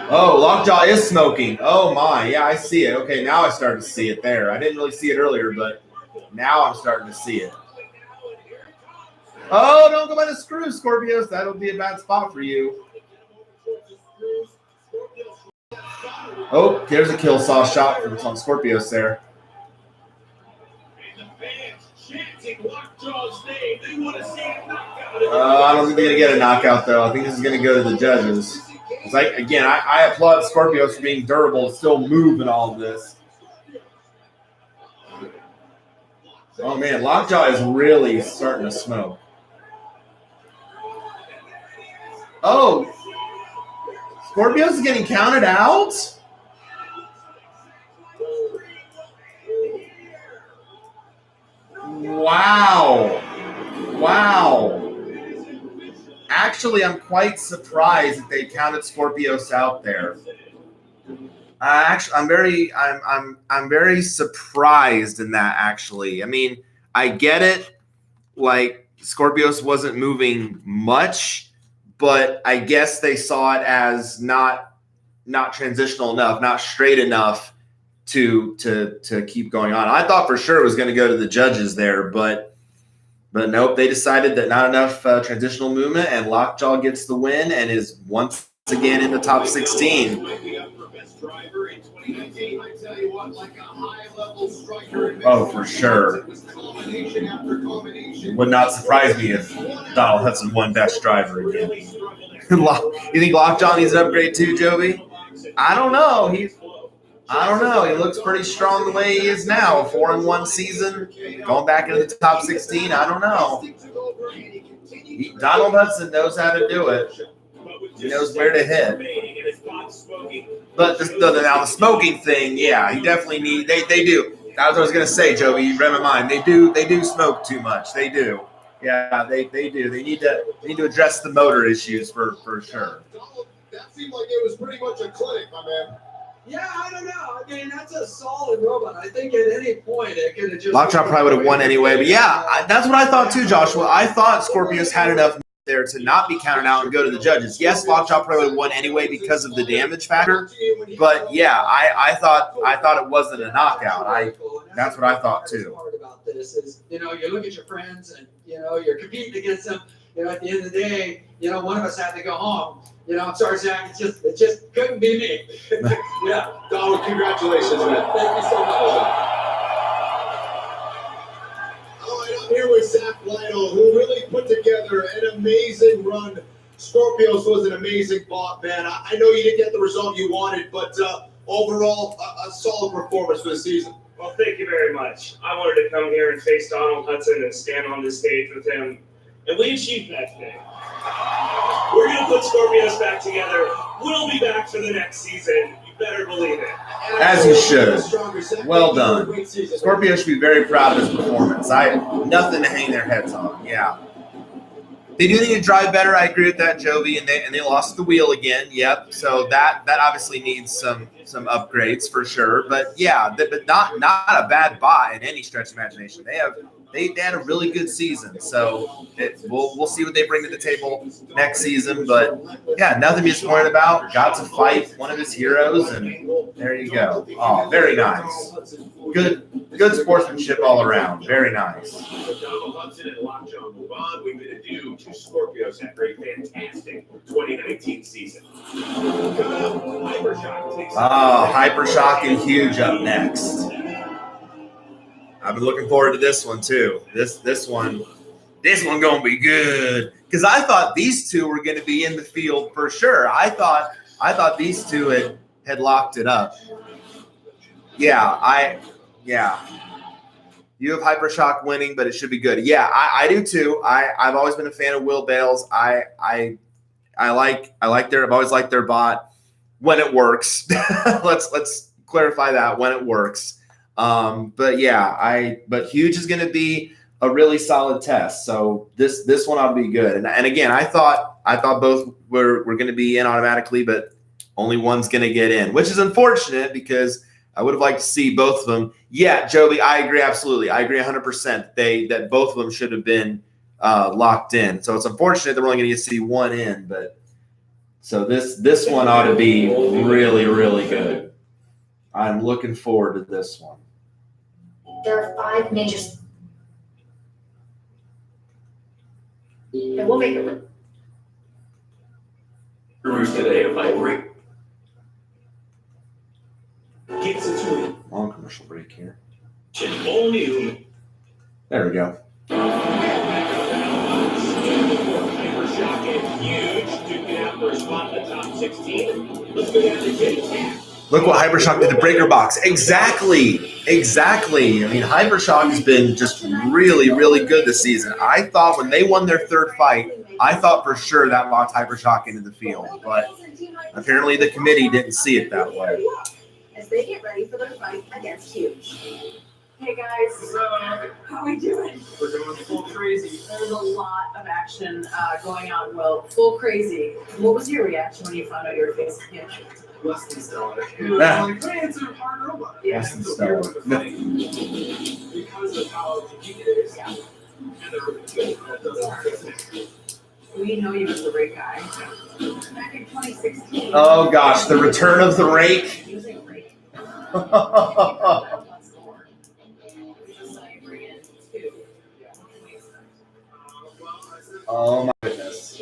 Oh, Lockjaw is smoking. Oh my, yeah, I see it. Okay, now I started to see it there. I didn't really see it earlier, but now I'm starting to see it. Oh, don't go by the screws, Scorpios. That'll be a bad spot for you. Oh, there's a kill saw shot from Scorpios there. I don't think they're going to get a knockout, though. I think this is going to go to the judges. It's like, again, I applaud Scorpios for being durable and still move in all of this. Oh, man, Lockjaw is really starting to smoke. Oh, Scorpios is getting counted out? Wow. Actually, I'm quite surprised that they counted Scorpios out there. I'm very surprised in that, actually. I mean, I get it. Like, Scorpios wasn't moving much, but I guess they saw it as not transitional enough, not straight enough to keep going on. I thought for sure it was going to go to the judges there, but nope, they decided that not enough transitional movement, and Lockjaw gets the win and is once again in the top 16. Oh, for sure. Would not surprise me if Donald Hudson won best driver again. You think Lockjaw needs an upgrade too, Joby? I don't know. I don't know. He looks pretty strong the way he is now. A 4-1 season, going back into the top 16. I don't know. Donald Hudson knows how to do it. He knows where to hit. But now the smoking thing, yeah, he definitely needs. They do. That's what I was gonna say, Joey. You read my mind. They do smoke too much. They do. Yeah, they do. They need to address the motor issues for sure. That seemed like it was pretty much a clinic, my man. Yeah, I don't know. I mean, that's a solid robot. I think at any point it could have just. Lockjaw probably would have won anyway, but yeah, that's what I thought too, Joshua. I thought Scorpios had enough there to not be counted out and go to the judges. Yes, Lockjaw probably would have won anyway because of the damage factor, but yeah, I thought it wasn't a knockout. That's what I thought too. Part about this is, you look at your friends and you're competing against them. At the end of the day, one of us had to go home. I'm sorry, Zach. It just couldn't be me. Yeah, Donald, congratulations, man. Thank you so much. All right, I'm here with Zach Lytle, who really put together an amazing run. Scorpios was an amazing bot, man. I know you didn't get the result you wanted, but overall, a solid performance for the season. Well, thank you very much. I wanted to come here and face Donald Hudson and stand on this stage with him, and we achieved that today. We're going to put Scorpios back together. We'll be back for the next season. You better believe it. As you should. Well done. Scorpios should be very proud of his performance. Nothing to hang their heads on. Yeah. They do need to drive better. I agree with that, Joby, and they lost the wheel again. Yep. So that obviously needs some upgrades for sure. But yeah, but not a bad bot in any stretch of imagination. They had a really good season. So we'll see what they bring to the table next season. But yeah, nothing to be disappointed about. Got to fight one of his heroes, and there you go. Oh, very nice. Good sportsmanship all around. Very nice. Donald Hudson and Lockjaw move on. We've been due to Scorpios after a fantastic 2019 season. Hypershock takes Hypershock and Huge up next. I've been looking forward to this one too. This one gonna be good because I thought these two were gonna be in the field for sure. I thought these two had locked it up. Yeah. You have Hypershock winning, but it should be good. Yeah, I do too. I've always been a fan of Will Bales. I've always liked their bot when it works. let's clarify that, when it works. But Huge is going to be a really solid test. So this one ought to be good. And again, I thought both were going to be in automatically, but Only one's going to get in, which is unfortunate because I would have liked to see both of them. Yeah, Joby, I agree. Absolutely. I agree 100%. That both of them should have been locked in. So it's unfortunate that we're only going to see one in, but so this one ought to be really, really good. I'm looking forward to this one. There are 5 majors. And we'll make it work. Roost today if I break. Gets its win. Long commercial break here. All new. There we go. Hypershock and Huge duking out for a spot in the top 16. Let's go down to J-Tap. Look what Hypershock did to Breaker Box. Exactly. I mean, Hypershock has been just really, really good this season. I thought when they won their third fight, I thought for sure that locked Hypershock into the field. But apparently the committee didn't see it that way. As they get ready for their fight against Huge. Hey guys, how are we doing? We're going full crazy. There's a lot of action going on. Well, full crazy. What was your reaction when you found out you were facing him? Less than stellar. Yeah. Like, hey, it's a hard robot. Yeah. Less than stellar. Because of how unique it is. Yeah. And that doesn't hurt. We know you as the rake guy. Back in 2016. Oh gosh, the return of the rake. Using rake. Oh my goodness.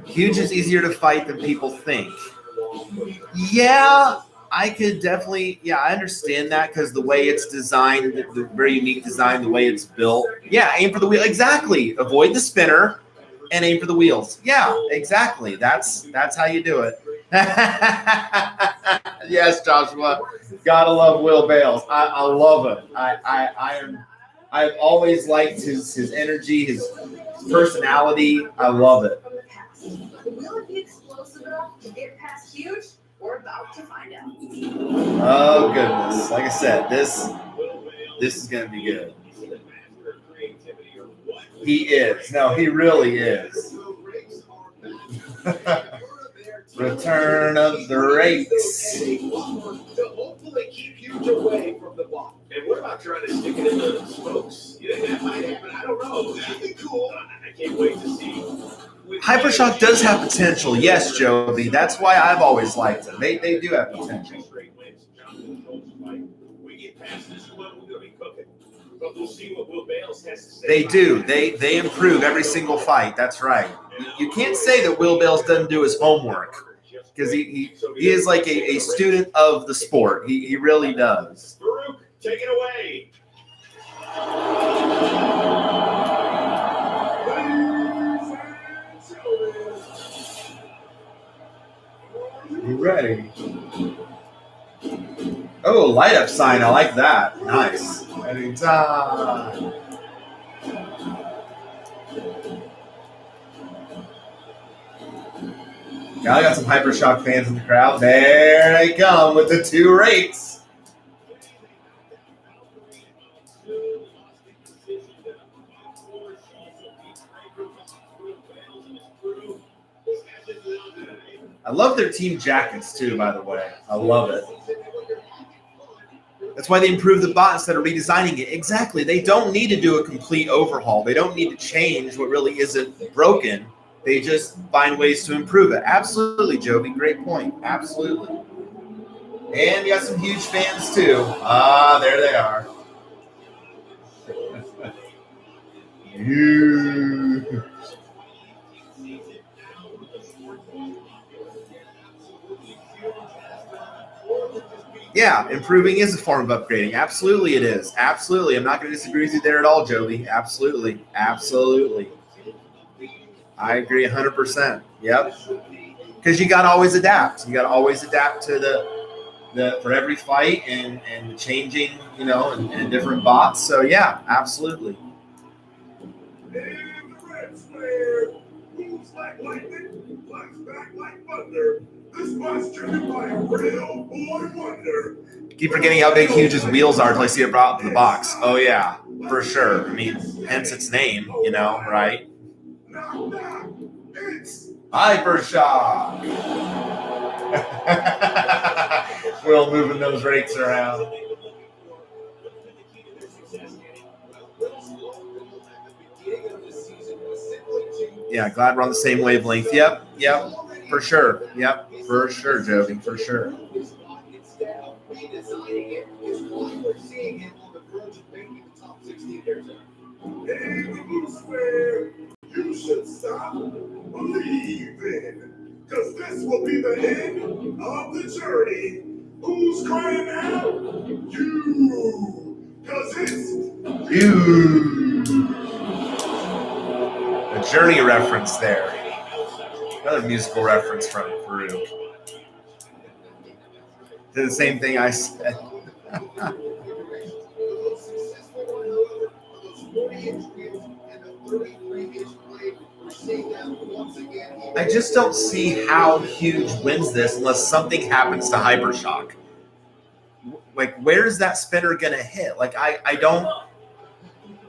Huge is easier to fight than people think. Yeah, I could definitely, I understand that because the way it's designed, the very unique design, the way it's built. Yeah, aim for the wheel. Exactly. Avoid the spinner and aim for the wheels. Yeah, exactly. That's how you do it. Yes, Joshua. Gotta love Will Bales. I love him. I've always liked his energy, his personality. I love it. Will it be explosive enough to get past Huge? We're about to find out. Oh goodness! Like I said, this is gonna be good. He is. No, he really is. Return of the rakes. To hopefully keep Huge away from the ball. And what about trying to stick it in the spokes? You think that might happen? I don't know. That'd be cool. I can't wait to see. Hypershock does have potential. Yes, Joby. That's why I've always liked them. They do have potential. We get past this one, we're gonna be cooking. But we'll see what Will Bales has to say. They do. They improve every single fight. That's right. You can't say that Will Bales doesn't do his homework because he is like a student of the sport. He really does. Farouk, take it away. You ready? Oh, light up sign. I like that. Nice. Anytime. Now I got some Hypershock fans in the crowd. There they come with the 2 rakes. I love their team jackets too, by the way. I love it. That's why they improved the bot instead of redesigning it. Exactly. They don't need to do a complete overhaul. They don't need to change what really isn't broken. They just find ways to improve it. Absolutely, Joby. Great point. Absolutely. And you got some Huge fans too. Ah, there they are. Huge. Yeah, improving is a form of upgrading. Absolutely it is. Absolutely. I'm not going to disagree with you there at all, Joby. Absolutely. Absolutely. I agree 100%. Yep. Because you got to always adapt. You got to always adapt to the for every fight and changing, and different bots. So, yeah, absolutely. And the red square moves like lightning, flies back like thunder. The Keep forgetting how big Huge's wheels are until I see it brought up to the box. Oh, yeah, for sure. I mean, hence its name, you know, right? Hypershock. Will moving those rakes around. Yeah, glad we're on the same wavelength. Yep, for sure. Yep, for sure, Jovi, for sure. You should stop believing, because this will be the end of the journey. Who's crying out? You, because it's you. A Journey reference there. Another musical reference from Farouk. Did the same thing I said. I just don't see how Huge wins this unless something happens to Hypershock. Like, where's that spinner gonna hit? Like, I don't.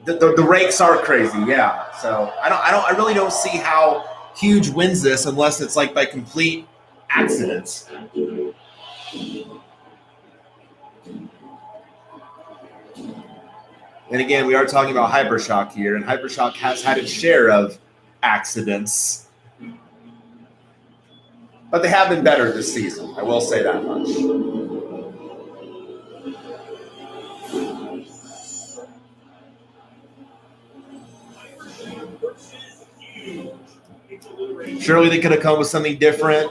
The rakes are crazy, yeah. So I really don't see how Huge wins this unless it's like by complete accidents. And again, we are talking about Hypershock here, and Hypershock has had its share of accidents. But they have been better this season. I will say that much. Surely they could have come with something different.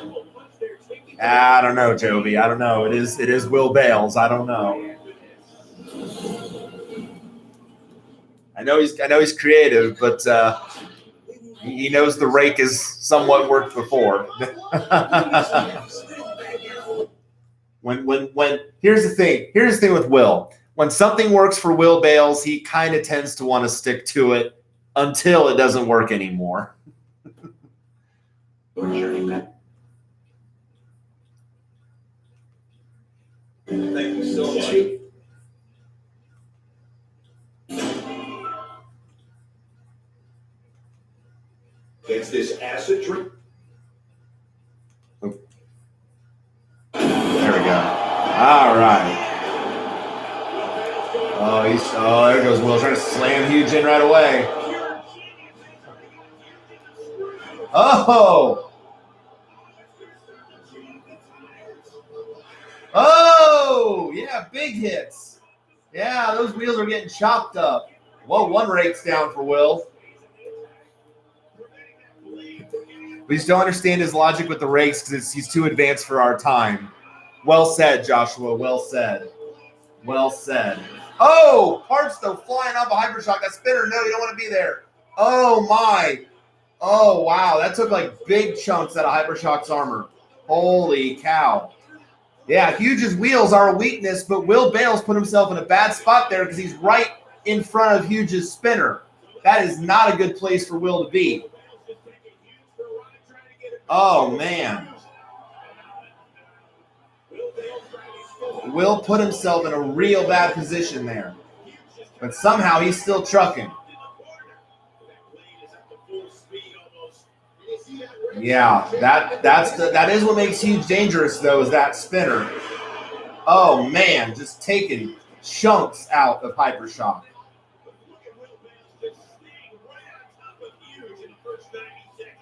I don't know, Jovi. I don't know. It is Will Bales. I don't know. I know he's creative, but he knows the rake has somewhat worked before. when here's the thing with Will. When something works for Will Bales, he kind of tends to want to stick to it until it doesn't work anymore. Thank you so much. Against this acid drink. There we go. All right. Oh, there goes Will trying to slam Huge in right away. Oh! Oh! Yeah, big hits. Yeah, those wheels are getting chopped up. Whoa, one rake's down for Will. We just don't understand his logic with the rakes because he's too advanced for our time. Well said, Joshua. Well said. Well said. Oh, parts though flying off a Hypershock. That spinner, no, you don't want to be there. Oh my. Oh wow, that took like big chunks out of Hypershock's armor. Holy cow. Yeah, Huge's wheels are a weakness, but Will Bales put himself in a bad spot there because he's right in front of Huge's spinner. That is not a good place for Will to be. Oh, man. Will put himself in a real bad position there. But somehow he's still trucking. Yeah, that is what makes Huge dangerous, though, is that spinner. Oh, man, just taking chunks out of Hypershock.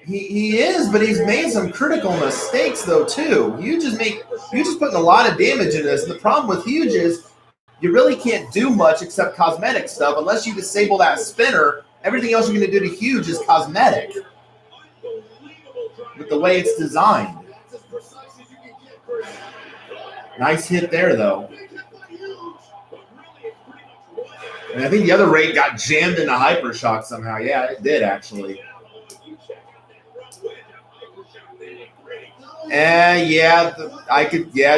He is, but he's made some critical mistakes though too. Huge is putting a lot of damage in this. And the problem with Huge is you really can't do much except cosmetic stuff unless you disable that spinner. Everything else you're going to do to Huge is cosmetic with the way it's designed. Nice hit there though. And I think the other rake got jammed into Hypershock somehow. Yeah, it did actually.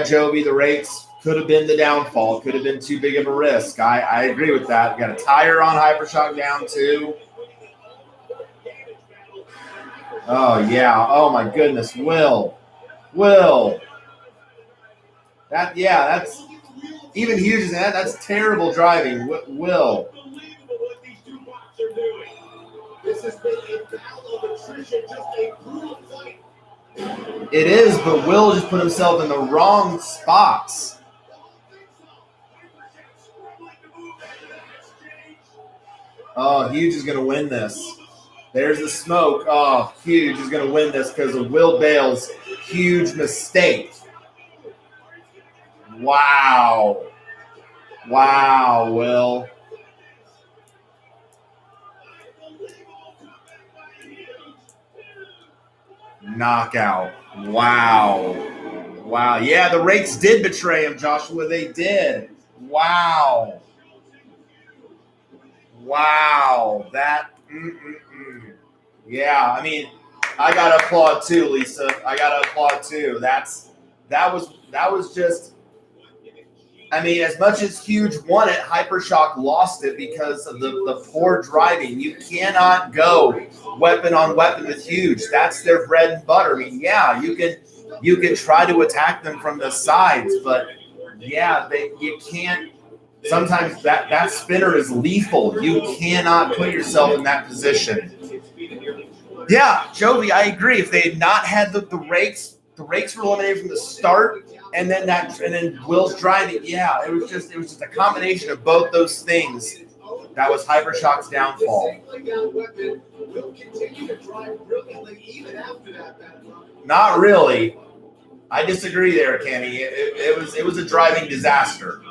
Jovi, the rakes could have been the downfall. Could have been too big of a risk. I agree with that. Got a tire on Hypershock down too. Oh, yeah. Oh, my goodness. Will Will. That's even Hughes. That's terrible driving. Will. Unbelievable what these two bots are doing. This has been a battle of attrition, just a brutal fight. It is, but Will just put himself in the wrong spots. Oh, Hughes is going to win this. There's the smoke. Oh, Hughes is going to win this because of Will Bale's huge mistake. Wow. Wow, Will. Knockout. Wow. Wow. Yeah, the rakes did betray him, Joshua. They did. Wow. Wow. That. Yeah, I mean, I gotta applaud too, Lisa. I gotta applaud too. That was just. I mean, as much as Huge won it, Hypershock lost it because of the poor driving. You cannot go weapon on weapon with Huge. That's their bread and butter. I mean, yeah, you can try to attack them from the sides, but yeah, you can't. Sometimes that spinner is lethal. You cannot put yourself in that position. Yeah, Jovi, I agree. If they had not had the rakes were eliminated from the start. And then Will's driving. Yeah, it was just a combination of both those things that was Hypershock's downfall. Not really. I disagree there, Kenny. It was a driving disaster.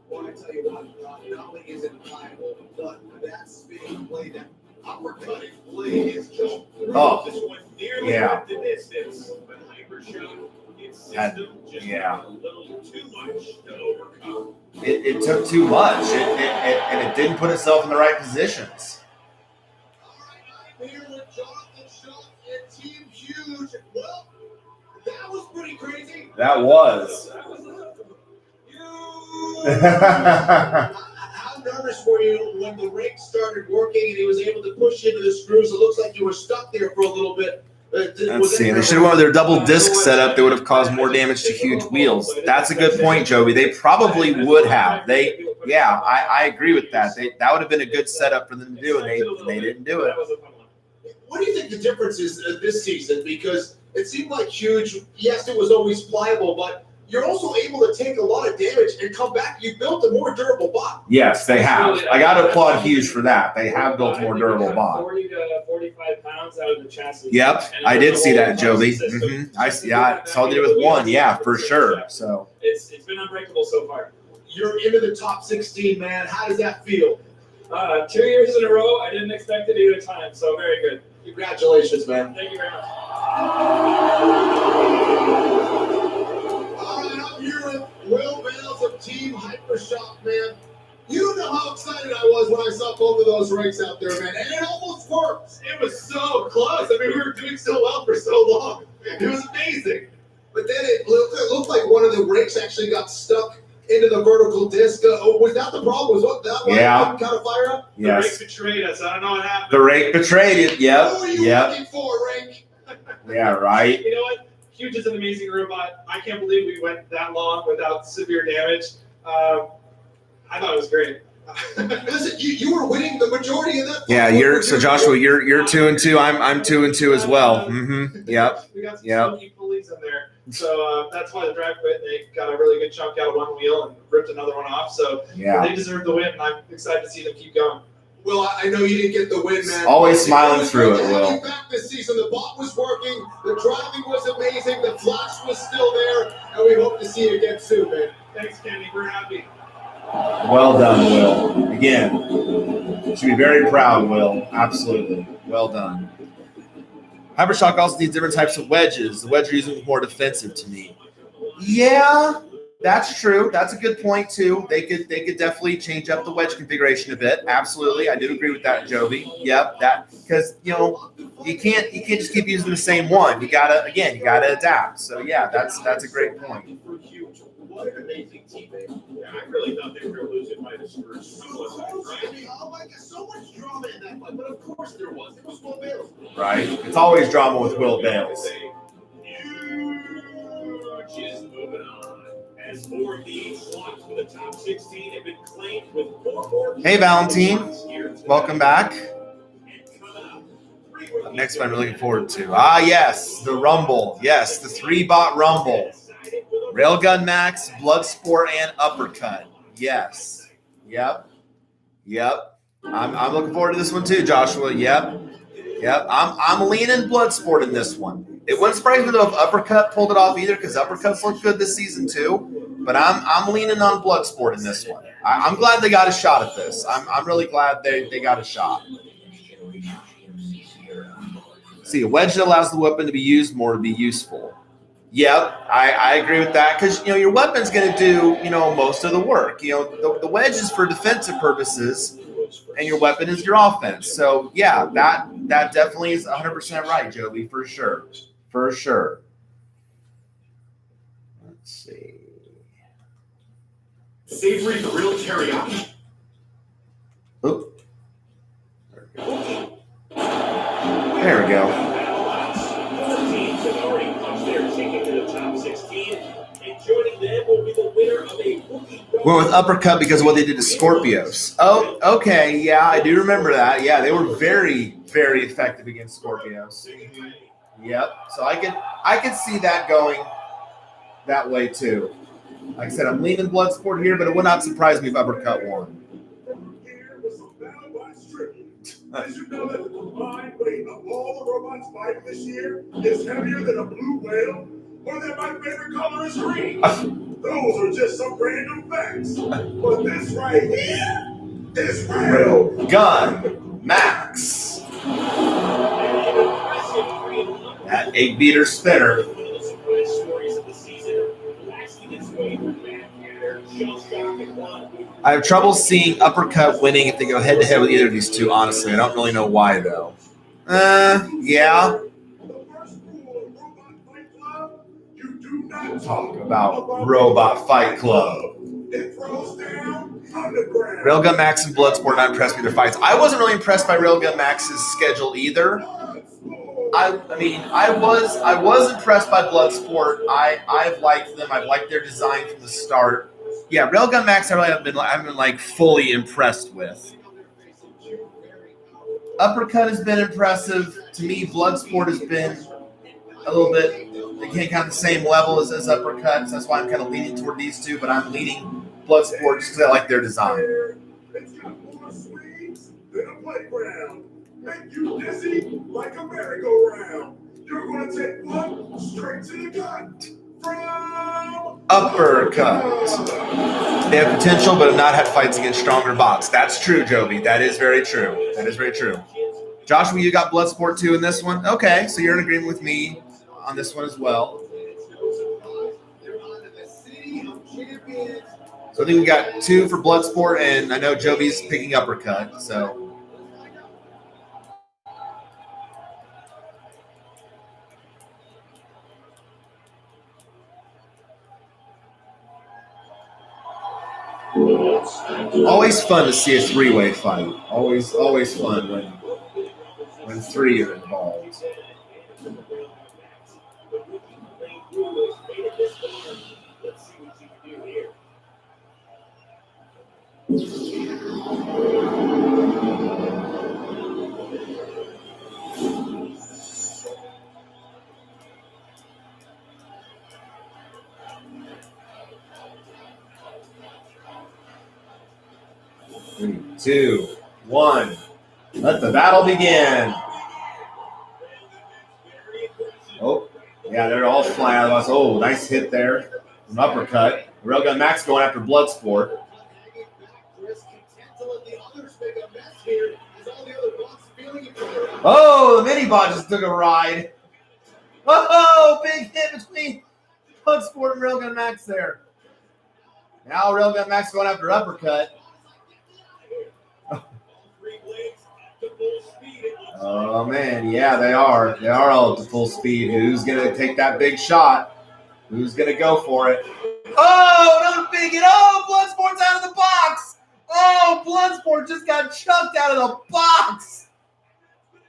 Well, I tell you what, not only is it viable, but that spinning play, that uppercutting play is just yeah. Yeah. It took too much, and it didn't put itself in the right positions. That was pretty crazy. That was. How nervous were you when the rake started working and he was able to push into the screws? It looks like you were stuck there for a little bit. Let's see. They should have went with their double disc setup. They would have caused more damage to Huge wheels. That's a good point, Joby. They probably would have. I agree with that. That would have been a good setup for them to do, and they didn't do it. What do you think the difference is this season? Because it seemed like Huge, yes, it was always pliable, but you're also able to take a lot of damage and come back. You built a more durable bot. Yes, they have. I got to applaud Huge for that. They have built a more durable bot. 40 to 45 pounds out of the chassis. Yep, I did see that, Joby. I saw it with one. Yeah, for sure. So it's been unbreakable so far. You're into the top 16, man. How does that feel? 2 years in a row. I didn't expect it either time. So very good. Congratulations, man. Thank you very much. I'm here with Will Bales of Team Hypershock, man. You know how excited I was when I saw both of those rakes out there, man. And it almost worked. It was so close. I mean, we were doing so well for so long. It was amazing. But then it looked like one of the rakes actually got stuck into the vertical disc. Was that the problem? Was that why it didn't kind of fire up? Yes. The rake betrayed us. I don't know what happened. The rake betrayed it. Yep. Who are you looking for, Rake? Yeah, right. You know what? Huge is an amazing robot. I can't believe we went that long without severe damage. I thought it was great. Listen, you were winning the majority of that. Yeah, Joshua, you're 2-2. I'm 2-2 as well. Mm-hmm. Yep. We got some smoky pulleys in there, so that's why the drive quit. They got a really good chunk out of one wheel and ripped another one off. So they deserve the win, and I'm excited to see them keep going. Well, I know you didn't get the win, man. Always smiling through it, Will. Back this season, the bot was working, the driving was amazing, the flash was still there, and we hope to see you again soon, man. Thanks, Kenny. We're happy. Well done, Will. Again, should be very proud, Will. Absolutely. Well done. Hypershock also needs different types of wedges. The wedge you're using is more defensive to me. Yeah, that's true. That's a good point too. They could definitely change up the wedge configuration a bit. Absolutely, I do agree with that, Joby. Yep, that because you can't just keep using the same one. You gotta adapt. So yeah, that's a great point. What an amazing teammate. Yeah, I really thought they were losing by the screws. Oh my God, so much drama in that fight, but of course there was. It was Will Bales. Right. It's always drama with Will Bales. 4 of the 8 slots for the top 16 have been claimed with 4 more. Hey, Valentine. Welcome back. Next one we're looking forward to. Yes, the Rumble. Yes, the 3-bot Rumble. Railgun Max, Bloodsport, and Uppercut. Yes. Yep. I'm looking forward to this one too, Joshua. Yep. I'm leaning Bloodsport in this one. It wouldn't surprise me though if Uppercut pulled it off either, because Uppercuts look good this season too. But I'm leaning on Bloodsport in this one. I'm glad they got a shot at this. I'm really glad they got a shot. See, a wedge that allows the weapon to be used more to be useful. Yep, I agree with that, because your weapon's going to do most of the work. The wedge is for defensive purposes, and your weapon is your offense. So yeah, that definitely is 100% right, Joby, for sure. Let's see. Savory grilled teriyaki. Oop. There we go. 4 teams have already punched their ticket to the top 16, and joining them will be the winner of a Wookiee. Went with Uppercut because of what they did to Scorpios. Oh, okay. Yeah, I do remember that. Yeah, they were very, very effective against Scorpios. Yep. So I could see that going that way too. Like I said, I'm leaning Bloodsport here, but it would not surprise me if Uppercut won. Did you know that the combined weight of all the robots fighting this year is heavier than a blue whale? Or that my favorite color is green? Those are just some random facts. But this right here is real. Gun Max. That 8-beater spinner. I have trouble seeing Uppercut winning if they go head-to-head with either of these two, honestly. I don't really know why, though. Yeah. Talk about Robot Fight Club. Railgun Max and Bloodsport not impressed with their fights. I wasn't really impressed by Railgun Max's schedule either. I was impressed by Bloodsport. I've liked them. I've liked their design from the start. Yeah, Railgun Max I really haven't been like fully impressed with. Uppercut has been impressive. To me, Bloodsport has been a little bit, again, kind of the same level as Uppercut. So that's why I'm kind of leaning toward these two, but I'm leaning Bloodsport just because I like their design. It's got more swings than a playground. Make you dizzy like a merry-go-round. You're going to take one straight to the gut. From Uppercut. They have potential, but have not had fights against stronger bots. That's true, Joby. That is very true. Joshua, you got Bloodsport 2 in this one? Okay, so you're in agreement with me on this one as well. So I think we got 2 for Bloodsport, and I know Joby's picking Uppercut, so... Always fun to see a 3-way fight. Always fun when 3 are involved. Three, 2, 1. Let the battle begin. Oh, yeah, they're all flying out of us. Oh, nice hit there. An uppercut. Railgun Max going after Bloodsport. Oh, the mini-bot just took a ride. Oh, big hit between Bloodsport and Railgun Max there. Now Railgun Max going after Uppercut. Oh, man, yeah, they are. They are all at full speed. Who's going to take that big shot? Who's going to go for it? Oh, another big hit. Oh, Bloodsport's out of the box. Oh, Bloodsport just got chucked out of the box.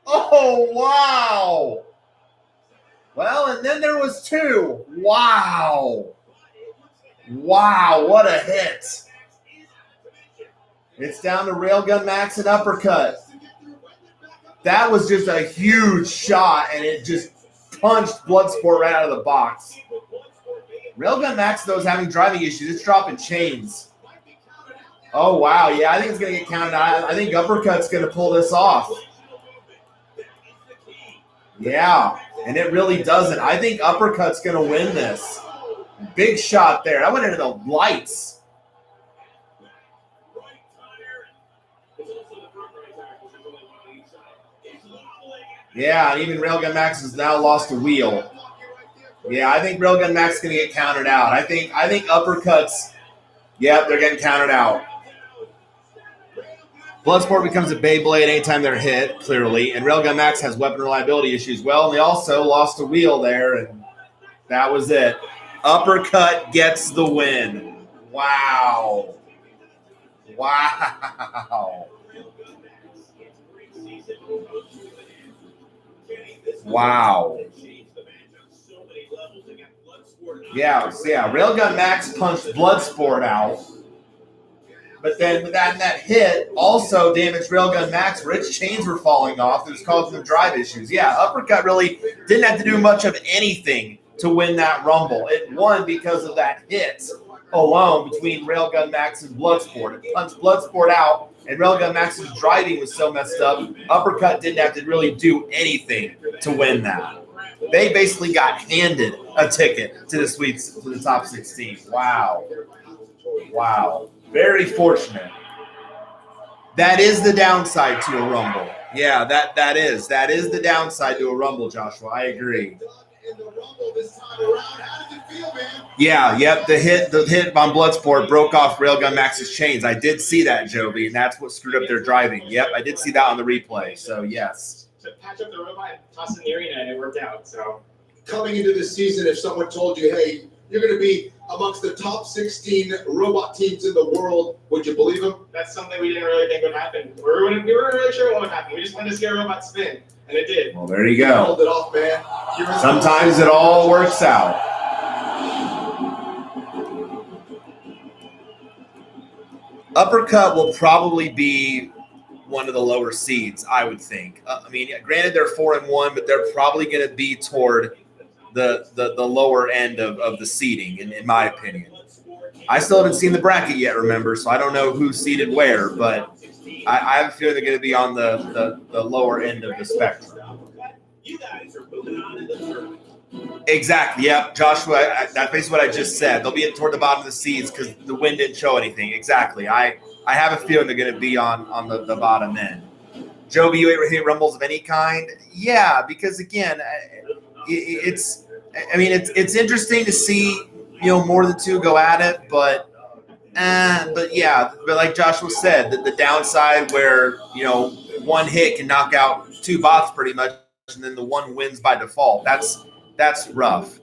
Oh, wow. Well, and then there was 2. Wow. Wow, what a hit. It's down to Railgun Max and uppercut. That was just a huge shot, and it just punched Bloodsport right out of the box. Railgun Max, though, is having driving issues. It's dropping chains. Oh, wow. Yeah, I think it's going to get counted out. I think uppercut's going to pull this off. Yeah, and it really doesn't. I think uppercut's going to win this. Big shot there. That went into the lights. Yeah, and even Railgun Max has now lost a wheel. Yeah, I think Railgun Max is going to get counted out. I think uppercuts, yep, they're getting counted out. Bloodsport becomes a Beyblade anytime they're hit, clearly, and Railgun Max has weapon reliability issues. Well, and they also lost a wheel there, and that was it. Uppercut gets the win. Wow. Wow. Wow. Yeah, Railgun Max punched Bloodsport out. But then that hit also damaged Railgun Max where its chains were falling off. It was causing them drive issues. Yeah, uppercut really didn't have to do much of anything to win that Rumble. It won because of that hit alone between Railgun Max and Bloodsport. It punched Bloodsport out, and Railgun Max's driving was so messed up, uppercut didn't have to really do anything to win that. They basically got handed a ticket to the top 16. Wow. Wow. Very fortunate. That is the downside to a Rumble. Yeah, that is the downside to a Rumble, Joshua. I agree. Yeah, yep. The hit on Bloodsport broke off Railgun Max's chains. I did see that, Joby, and that's what screwed up their driving. Yep, I did see that on the replay. So yes. To patch up the robot and toss it in the arena, and it worked out. So coming into this season, if someone told you, hey, you're going to be amongst the top 16 robot teams in the world, would you believe them? That's something we didn't really think would happen. We weren't really sure what would happen. We just wanted to see a robot spin, and it did. Well, there you go. Hold it off, man. Sometimes it all works out. Uppercut will probably be one of the lower seeds, I would think. I mean, granted, they're 4-1, but they're probably going to be toward the lower end of the seeding, in my opinion. I still haven't seen the bracket yet, remember, so I don't know who's seeded where, but I have a feeling they're going to be on the lower end of the spectrum. You guys are moving on in the tournament. Exactly. Yep, Joshua. That's basically what I just said. They'll be toward the bottom of the seeds because the win didn't show anything. Exactly. I have a feeling they're going to be on the bottom end. Joby, you ever hit Rumbles of any kind? Yeah, because again, it's interesting to see more than two go at it, but like Joshua said, the downside where one hit can knock out two bots pretty much, and then the one wins by default. That's rough.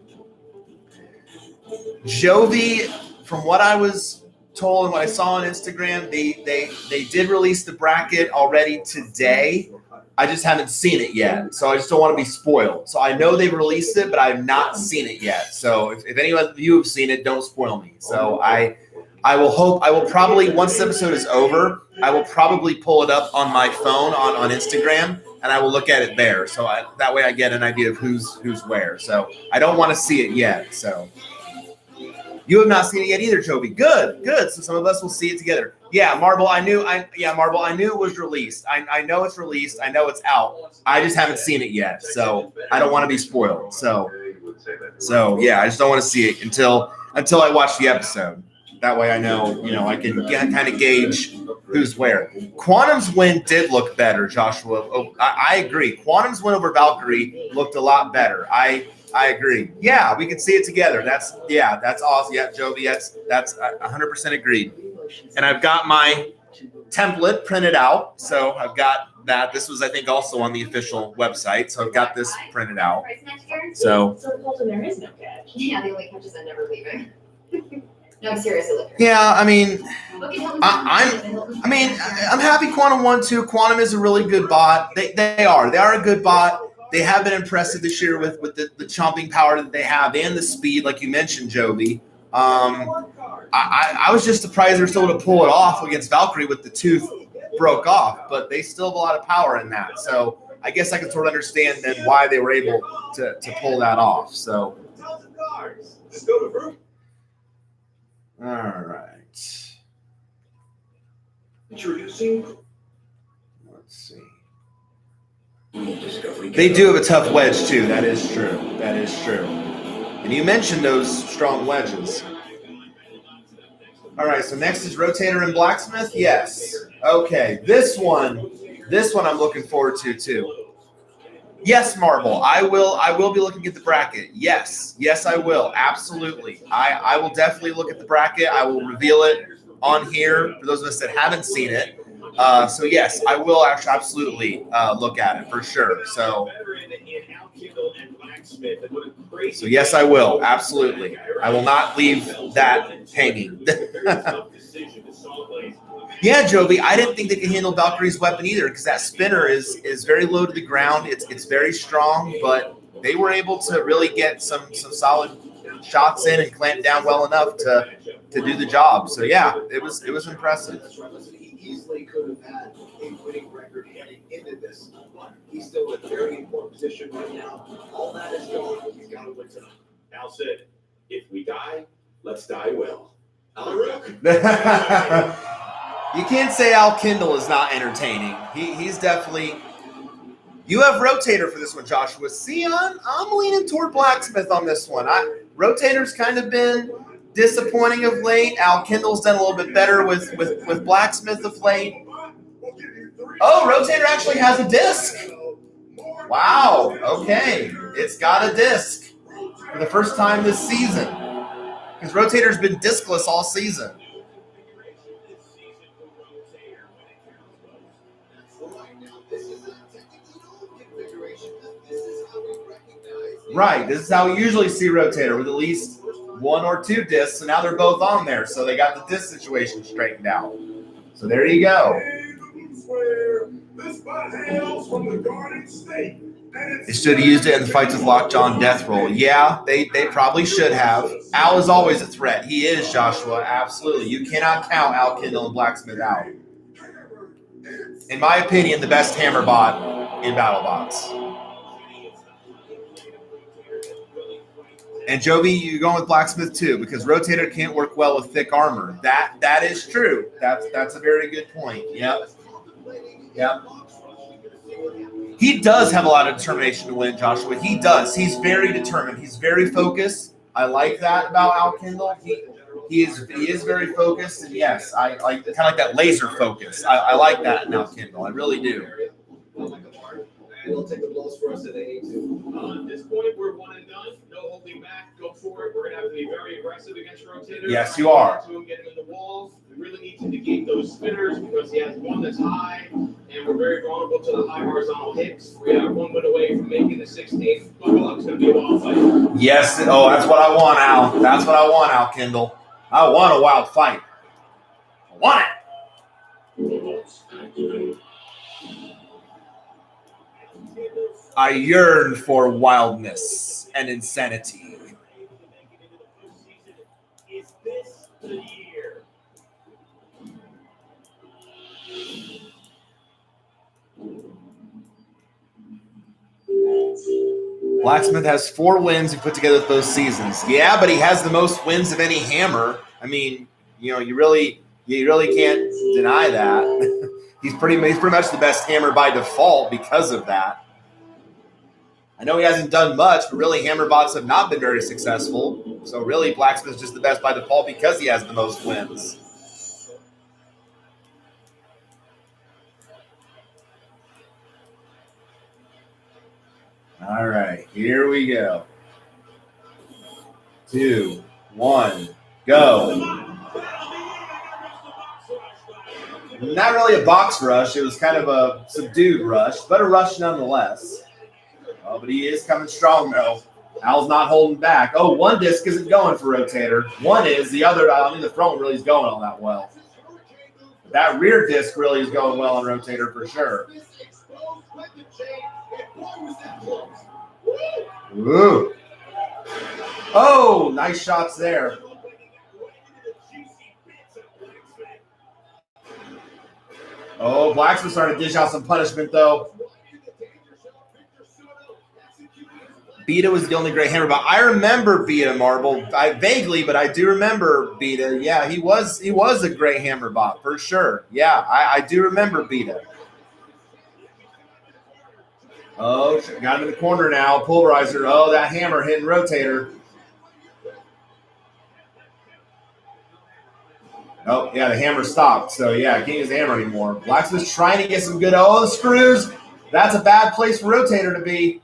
Jovi, from what I was told and what I saw on Instagram, they did release the bracket already today. I just haven't seen it yet, so I just don't want to be spoiled. So I know they've released it, but I have not seen it yet. So if any of you have seen it, don't spoil me. So I will probably, once the episode is over, I will probably pull it up on my phone on Instagram, and I will look at it there. So that way I get an idea of who's where. So I don't want to see it yet. So you have not seen it yet either, Joby. Good. So some of us will see it together. Yeah, Marble, I knew it was released. I know it's released. I know it's out. I just haven't seen it yet. So I don't want to be spoiled. So yeah, I just don't want to see it until I watch the episode. That way I know, I can kind of gauge who's where. Quantum's win did look better, Joshua. Oh, I agree. Quantum's win over Valkyrie looked a lot better. I agree. Yeah, we can see it together. That's awesome. Yeah, Joby, that's 100% agreed. And I've got my template printed out. So I've got that. This was, I think, also on the official website. So I've got this printed out. So Colton, there is no catch. Yeah, the only catch is I'm never leaving. No, I'm seriously. Yeah, I mean, I'm happy Quantum won too. Quantum is a really good bot. They are a good bot. They have been impressive this year with the chomping power that they have and the speed, like you mentioned, Joby. I was just surprised they're still able to pull it off against Valkyrie with the tooth broke off, but they still have a lot of power in that. So I guess I can sort of understand then why they were able to pull that off. So, all right. Introducing. Let's see. They do have a tough wedge too. That is true. That is true. And you mentioned those strong wedges. All right. So next is Rotator and Blacksmith. Yes. Okay. This one I'm looking forward to too. Yes, Marble. I will be looking at the bracket. Yes, I will. Absolutely. I will definitely look at the bracket. I will reveal it on here for those of us that haven't seen it. So yes, I will actually absolutely look at it for sure. So yes, I will. Absolutely. I will not leave that hanging. Yeah, Jovi, I didn't think they could handle Valkyrie's weapon either because that spinner is very low to the ground. It's very strong, but they were able to really get some solid shots in and clamp down well enough to do the job. So yeah, it was impressive. He easily could have had a winning record heading into this, but he's still in a very important position right now. All that is going, he's got to win tonight. Al said, if we die, let's die well. You can't say Al Kindle is not entertaining. He's definitely. You have Rotator for this one, Joshua. See, I'm leaning toward Blacksmith on this one. Rotator's kind of been disappointing of late. Al Kindle's done a little bit better with Blacksmith of late. Oh, Rotator actually has a disc. Wow. Okay, it's got a disc for the first time this season because Rotator's been discless all season. Right, this is how we usually see Rotator with at least one or two discs, and now they're both on there, so they got the disc situation straightened out. So there you go. They should have used it in the fights with Lockjaw and Death Roll. Yeah, they probably should have. Al is always a threat. He is, Joshua, absolutely. You cannot count Al Kindle and Blacksmith out. In my opinion, the best hammer bot in BattleBots. And Jovi, you're going with Blacksmith too, because Rotator can't work well with thick armor. That is true. That's a very good point. Yep. He does have a lot of determination to win, Joshua. He does. He's very determined. He's very focused. I like that about Al Kindle. He is very focused, and yes, I like kind of like that laser focus. I like that in Al Kindle. I really do. They'll take the blows for us if they need to. At this point, we're one and done. No holding back. Go for it. We're going to have to be very aggressive against Rotator. Yes, you are. Get him in the walls. We really need to negate those spinners because he has one that's high, and we're very vulnerable to the high horizontal hits. We have one win away from making the 16th. Good luck. It's going to be a wild fight. Yes. Oh, that's what I want, Al. That's what I want, Al Kindle. I want a wild fight. I want it. I yearn for wildness and insanity. Is this the year? Blacksmith has 4 wins he put together with those seasons. Yeah, but he has the most wins of any hammer. I mean, you really can't deny that. He's pretty much the best hammer by default because of that. I know he hasn't done much, but really hammer bots have not been very successful. So really Blacksmith's just the best by default because he has the most wins. All right, here we go. 2, 1, go. Not really a box rush. It was kind of a subdued rush, but a rush nonetheless. Oh, but he is coming strong, though. Al's not holding back. Oh, one disc isn't going for Rotator. One is. The other, I mean, the front really is going all that well. That rear disc really is going well on Rotator for sure. Ooh. Oh, nice shots there. Oh, Blacksmith starting to dish out some punishment, though. Beta was the only great hammer bot. I remember Beta Marble. Vaguely, but I do remember Beta. Yeah, he was a great hammer bot for sure. Yeah, I do remember Beta. Oh, got him in the corner now. Pulverizer. Oh, that hammer hitting Rotator. Oh, yeah, the hammer stopped. So, yeah, can't use the hammer anymore. Blacksmith's trying to get some good. Oh, the screws. That's a bad place for Rotator to be.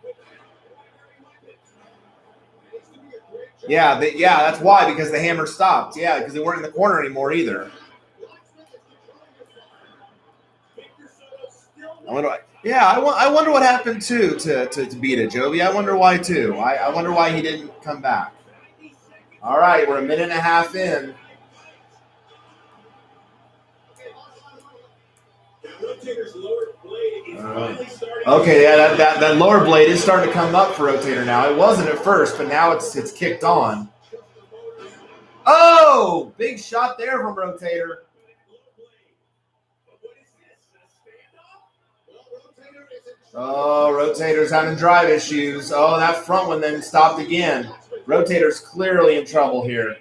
Yeah, that's why, because the hammer stopped. Yeah, because they weren't in the corner anymore either. I wonder what happened to Beta, Jovi. I wonder why too. I wonder why he didn't come back. All right, we're a minute and a half in. Okay, yeah, that lower blade is starting to come up for Rotator now. It wasn't at first, but now it's kicked on. Oh, big shot there from Rotator. Oh, Rotator's having drive issues. Oh, that front one then stopped again. Rotator's clearly in trouble here.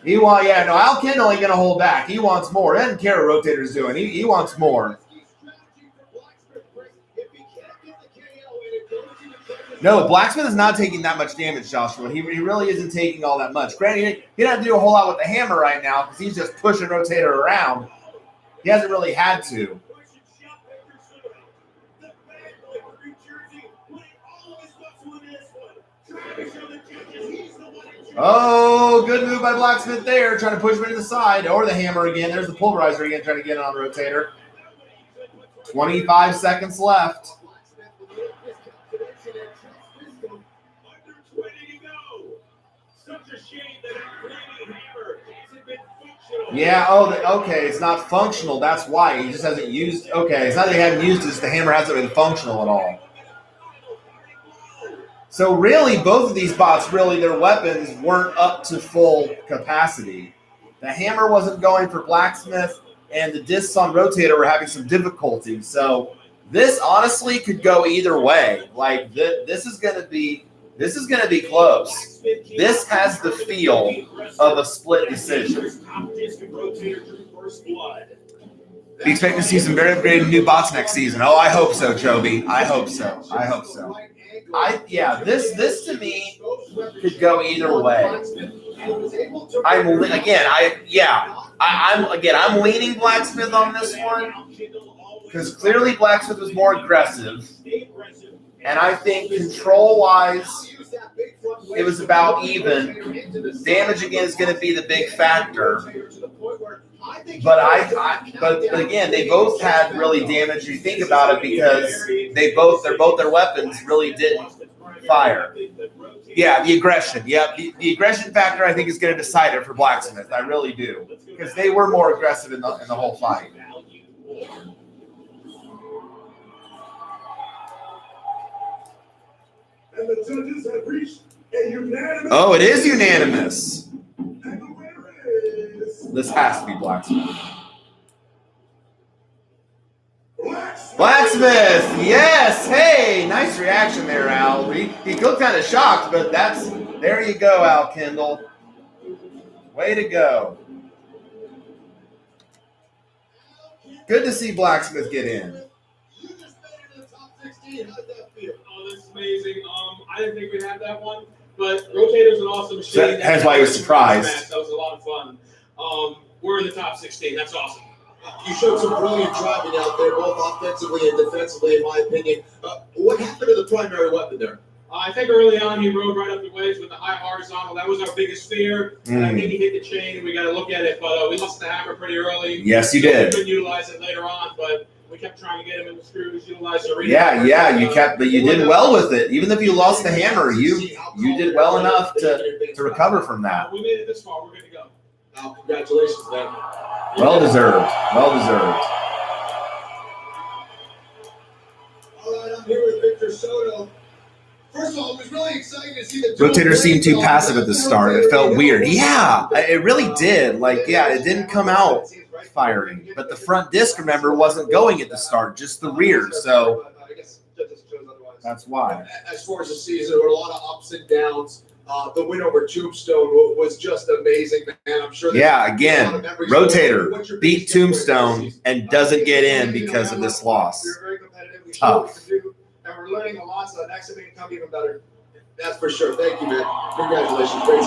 Al Kendall ain't going to hold back. He wants more. He doesn't care what Rotator's doing. He wants more. No, Blacksmith is not taking that much damage, Joshua. He really isn't taking all that much. Granted, he doesn't do a whole lot with the hammer right now because he's just pushing Rotator around. He hasn't really had to. Oh, good move by Blacksmith there, trying to push him into the side. Or the hammer again. There's the pulverizer again, trying to get it on the Rotator. 25 seconds left. Yeah, okay, it's not functional. That's why. He just hasn't used. Okay, it's not that he hadn't used it, it's the hammer hasn't been functional at all. So really, both of these bots, their weapons weren't up to full capacity. The hammer wasn't going for Blacksmith, and the discs on Rotator were having some difficulty. So this honestly could go either way. Like this is going to be close. This has the feel of a split decision. We expect to see some very great new bots next season. Oh, I hope so, Joby. I hope so. This to me could go either way. I'm leaning Blacksmith on this one because clearly Blacksmith was more aggressive, and I think control-wise, it was about even. Damage again is going to be the big factor. But again, they both had really damage. You think about it because their weapons really didn't fire. Yeah, the aggression. Yeah, the aggression factor I think is going to decide it for Blacksmith. I really do because they were more aggressive in the whole fight. And the judges have reached a unanimous. Oh, it is unanimous. This has to be Blacksmith. Blacksmith, yes. Hey, nice reaction there, Al. He looked kind of shocked, but there you go, Al Kendall. Way to go. Good to see Blacksmith get in. Oh, that's amazing. I didn't think we'd have that one, but Rotator's an awesome machine. So that's why he was surprised. That was a lot of fun. We're in the top 16. That's awesome. You showed some brilliant driving out there, both offensively and defensively, in my opinion. What happened to the primary weapon there? I think early on he rode right up the wedge with the high horizontal. That was our biggest fear. And I think he hit the chain, and we got to look at it. But we lost the hammer pretty early. Yes, you did. We couldn't utilize it later on, but we kept trying to get him in the screws, utilize the but you did well with it. Even if you lost the hammer, you did well enough to recover from that. We made it this far. We're good to go. Congratulations, man. Well deserved. All right, I'm here with Victor Soto. First First of all, it was really exciting to see the Rotator seemed too passive at the start. It felt weird. Yeah, it really did. Like, yeah, it didn't come out firing. But the front disc, remember, wasn't going at the start, just the rear. So that's why. As far as the season, there were a lot of ups and downs. The win over Tombstone was just amazing, man. I'm sure. Yeah, again, Rotator beat Tombstone and doesn't get in because of this loss. We're very competitive. We Tough. And we're learning a lot, so the next time we can come even better. That's for sure. Thank you, man. Congratulations. Great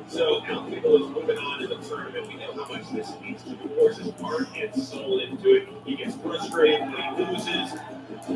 So Alfredo is moving on in the tournament. We know how much this means to the horse's heart and soul into it. He gets frustrated when he loses.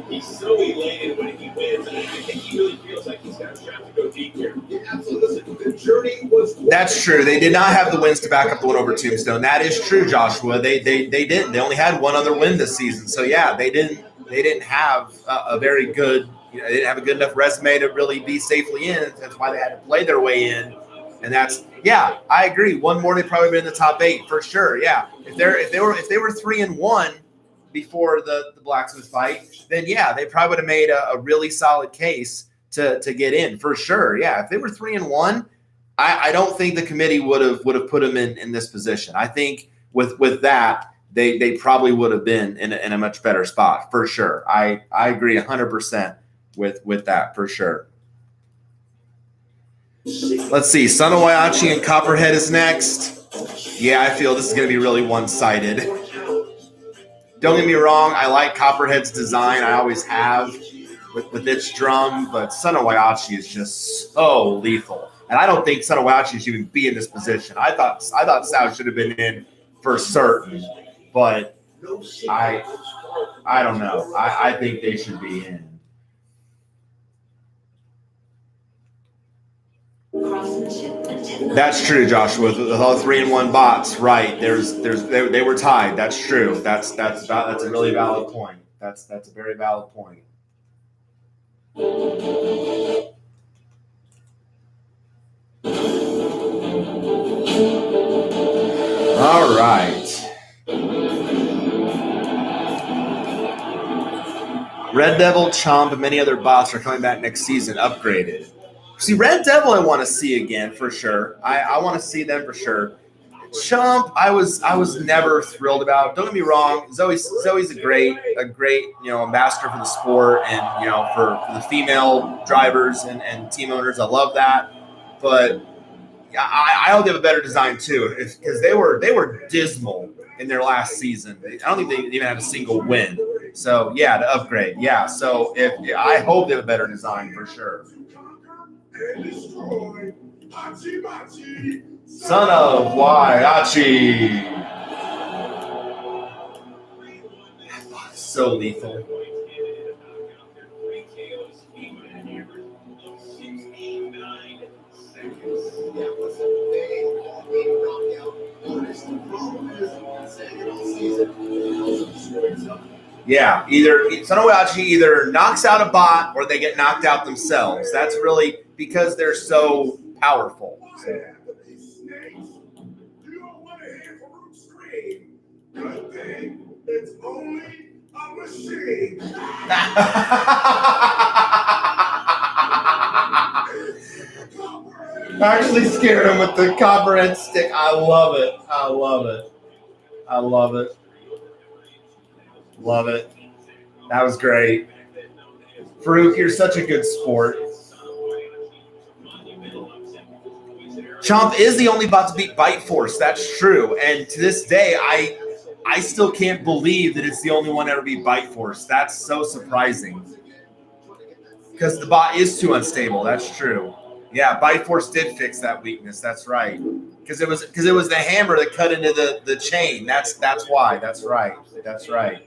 He's so elated when he wins, and I think he really feels like he's got a shot to go deep here. Yeah, absolutely. Listen, the journey was. That's true. They did not have the wins to back up the win over Tombstone. That is true, Joshua. They didn't. They only had one other win this season. So yeah, they didn't have a very good. They didn't have a good enough resume to really be safely in. That's why they had to play their way in. And that's, yeah, I agree. One more, they probably been in the top 8 for sure. Yeah, if they were 3-1 before the Blacksmith fight, then yeah, they probably would have made a really solid case to get in for sure. Yeah, if they were 3-1, I don't think the committee would have put them in this position. I think with that, they probably would have been in a much better spot for sure. I agree 100% with that for sure. Let's see. Son of Waiachi and Copperhead is next. Yeah, I feel this is going to be really one-sided. Don't get me wrong. I like Copperhead's design. I always have with its drum, but Son of Waiachi is just so lethal. And I don't think Son of Waiachi should even be in this position. I thought Sal should have been in for certain, but I don't know. I think they should be in. That's true, Joshua. With all 3-1 bots, right? They were tied. That's true. That's a really valid point. That's a very valid point. All right. Red Devil, Chomp, and many other bots are coming back next season, upgraded. See, Red Devil I want to see again for sure. I want to see them for sure. Chomp, I was never thrilled about. Don't get me wrong, Zoe's a great ambassador for the sport and for the female drivers and team owners. I love that, but I hope they have a better design too, because they were dismal in their last season. I don't think they even had a single win. So yeah, to upgrade, yeah. So I hope they have a better design for sure. Son of Waiachi. So lethal. Yeah, either Son of Waiachi either knocks out a bot or they get knocked out themselves. That's really because they're so powerful. So. It's only a machine. I actually scared him with the copperhead stick. I love it. I love it. I love it. Love it. That was great. Farouk, you're such a good sport. Chomp is the only bot to beat Bite Force. That's true. And to this day, I still can't believe that it's the only one to ever beat Bite Force. That's so surprising. Because the bot is too unstable. That's true. Yeah, Bite Force did fix that weakness. That's right. Because it was the hammer that cut into the chain. That's why. That's right. That's right.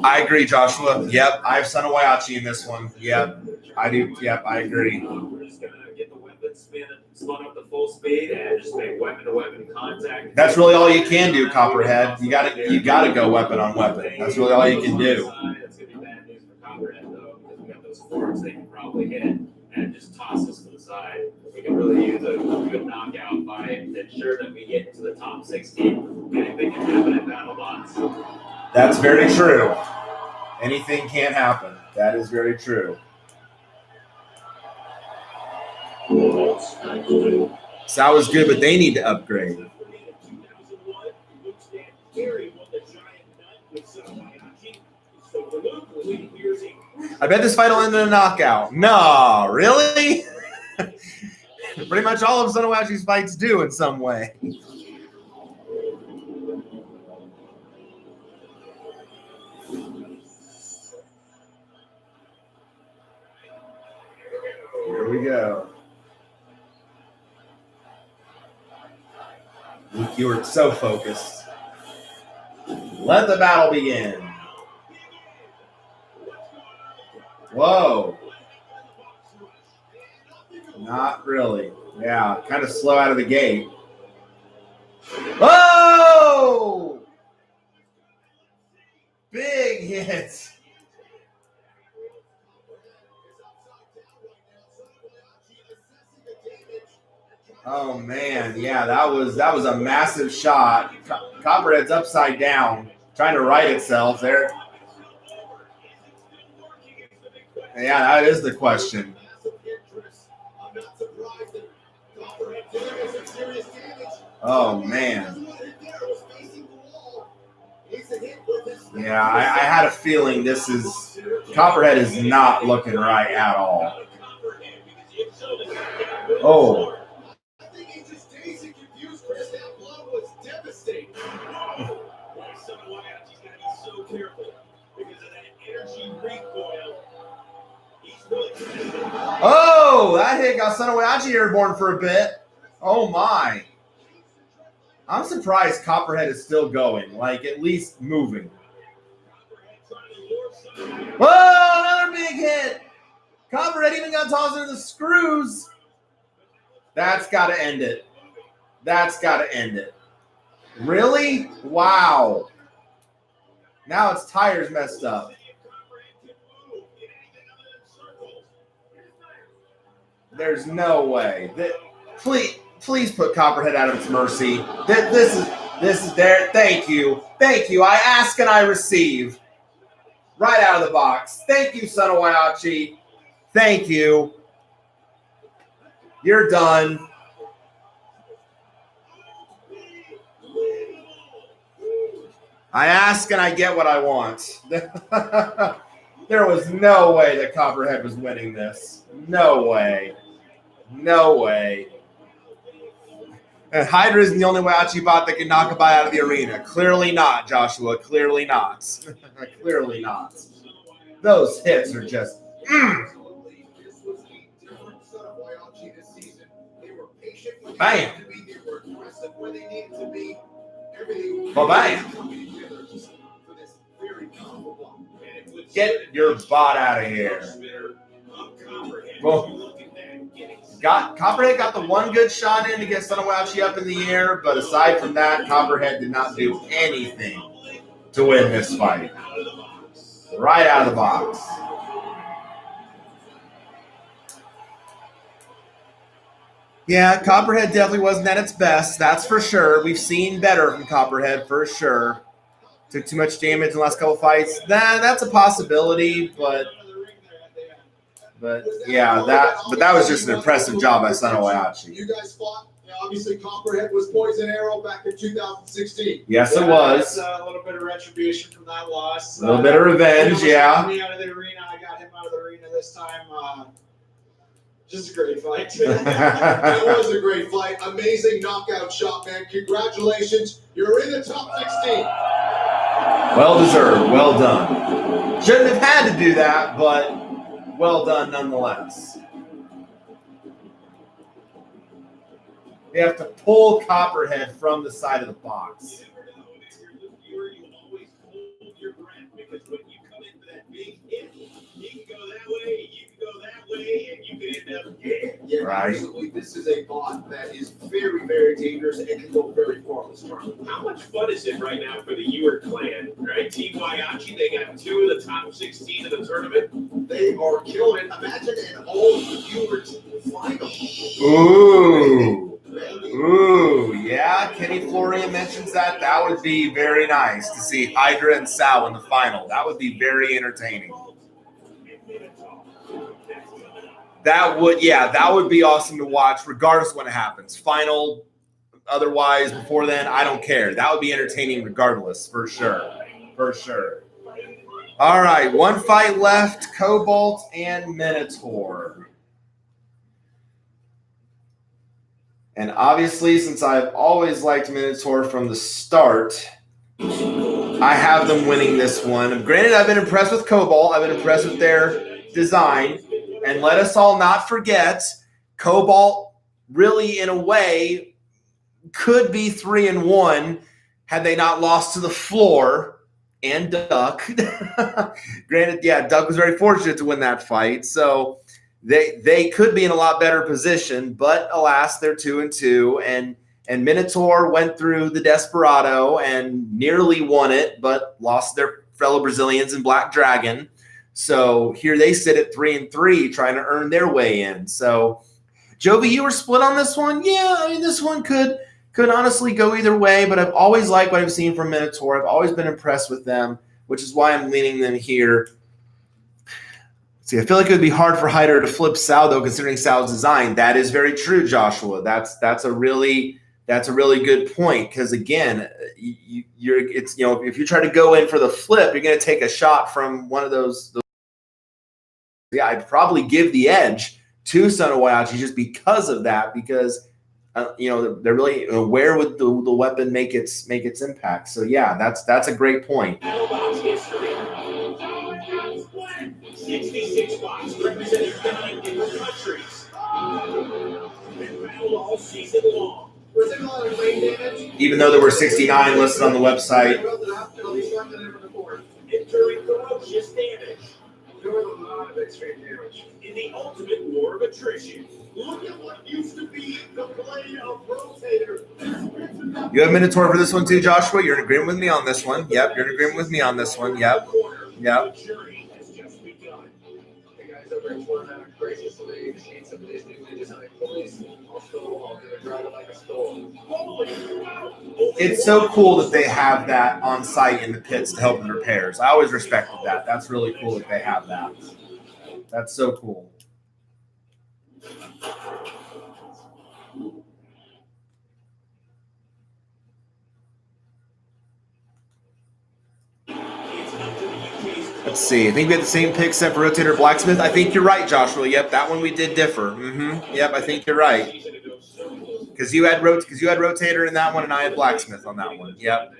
I agree, Joshua. Yep, I have Son of Waiachi in this one. Yep, I do. Yep, I agree. We're just gonna get the weapon spin up to full speed and just make weapon-to-weapon contact. That's really all you can do, Copperhead. You gotta go weapon on weapon. That's really all you can do. That's gonna be bad news for Copperhead. that though, because we got those forks they can probably hit and just toss us to the side. We can really use a good knockout fight to ensure that we get to the top 16. Anything can happen at BattleBots. That's very true. Anything can happen. That is very true. So that was good, but they need to upgrade. I bet this fight will end in a knockout. No, really? Pretty much all of Sonowachi's fights do in some way. Here we go. You were so focused. Let the battle begin. Whoa. Not really. Yeah, kind of slow out of the gate. Whoa! Big hit. Oh man, yeah, that was a massive shot. Copperhead's upside down, trying to right itself there. Yeah, that is the question. Oh man. Yeah, I had a feeling this is Copperhead is not looking right at all. Oh. Oh, that hit got Sonowachi airborne for a bit. Oh my. I'm surprised Copperhead is still going, like at least moving. Whoa, another big hit. Copperhead even got tossed into the screws. That's got to end it. That's got to end it. Really? Wow. Now its tire's messed up. There's no way. Please put Copperhead out of its mercy. This is there. Thank you. Thank you. I ask and I receive. Right out of the box. Thank you, Sonowachi. Thank you. You're done. I ask and I get what I want. There was no way that Copperhead was winning this. No way. No way. And Hydra isn't the only Wachi bot that can knock a bot out of the arena. Clearly not, Joshua. Clearly not. Clearly not. Those hits are just... Bam. Bam. Get your bot out of here. Well, Copperhead got the one good shot in to get Sonowachi up in the air, but aside from that, Copperhead did not do anything to win this fight. Right out of the box. Yeah, Copperhead definitely wasn't at its best, that's for sure. We've seen better from Copperhead for sure. Took too much damage in the last couple fights. That's a possibility, but yeah, that was just an impressive job by Sonowachi. You guys fought. Obviously, Copperhead was Poison Arrow back in 2016. Yes, it was. A little bit of retribution from that loss. A little bit of revenge, yeah. Me out of the arena. I got him out of the arena this time. Just a great fight. It was a great fight. Amazing knockout shot, man. Congratulations. You're in the top 16. Well deserved. Well done. Shouldn't have had to do that, but well done nonetheless. They have to pull Copperhead from the side of the box. Yeah, right. Absolutely. This is a bot that is very, very dangerous and can go very far in this tournament. How much fun is it right now for the Ewert clan, right? Team Waiachi, they got 2 of the top 16 of the tournament. They are killing it. Imagine an all-viewers final. Ooh, yeah. Kenny Florian mentions that. That would be very nice to see Hydra and Sal in the final. That would be very entertaining. That would be awesome to watch, regardless of when it happens. Final, otherwise, before then, I don't care. That would be entertaining regardless, for sure. For sure. All right, one fight left, Cobalt and Minotaur. And obviously, since I've always liked Minotaur from the start, I have them winning this one. Granted, I've been impressed with Cobalt. I've been impressed with their design. And let us all not forget, Cobalt really, in a way, could be 3-1 had they not lost to the floor and Duck. Granted, yeah, Duck was very fortunate to win that fight. So they could be in a lot better position, but alas, they're 2-2, and Minotaur went through the Desperado and nearly won it, but lost their fellow Brazilians in Black Dragon. So here they sit at 3-3, trying to earn their way in. So, Jovi, you were split on this one. Yeah, I mean, this one could honestly go either way, but I've always liked what I've seen from Minotaur. I've always been impressed with them, which is why I'm leaning them here. See, I feel like it would be hard for Hyder to flip Sal, though, considering Sal's design. That is very true, Joshua. That's a really good point, because again, if you try to go in for the flip, you're going to take a shot from one of those. Yeah, I'd probably give the edge to Son of Waiachi just because of that, because they're really where would the weapon make its impact. So yeah, that's a great point. BattleBots history. 66 bots representing 9 different countries. Been battled all season long. Was it a lot of rain damage? Even though there were 69 listed on the website. Enduring ferocious damage. There was a lot of extreme damage. In the ultimate war of attrition. Look at what used to be the blade of Rotator. You have Minotaur for this one too, Joshua? You're in agreement with me on this one. Yep, you're in agreement with me on this one. Yep. Yep. The journey has just begun. The guys over at Florida are crazy, so they need some of these new ninjas on the police. Also, they're driving like a storm. It's so cool that they have that on site in the pits to help with repairs. I always respected that. That's really cool that they have that. That's so cool. Let's see. I think we had the same pick except for Rotator Blacksmith. I think you're right, Joshua. Yep, that one we did differ. Yep, I think you're right. Because you had Rotator in that one, and I had Blacksmith on that one. Yep.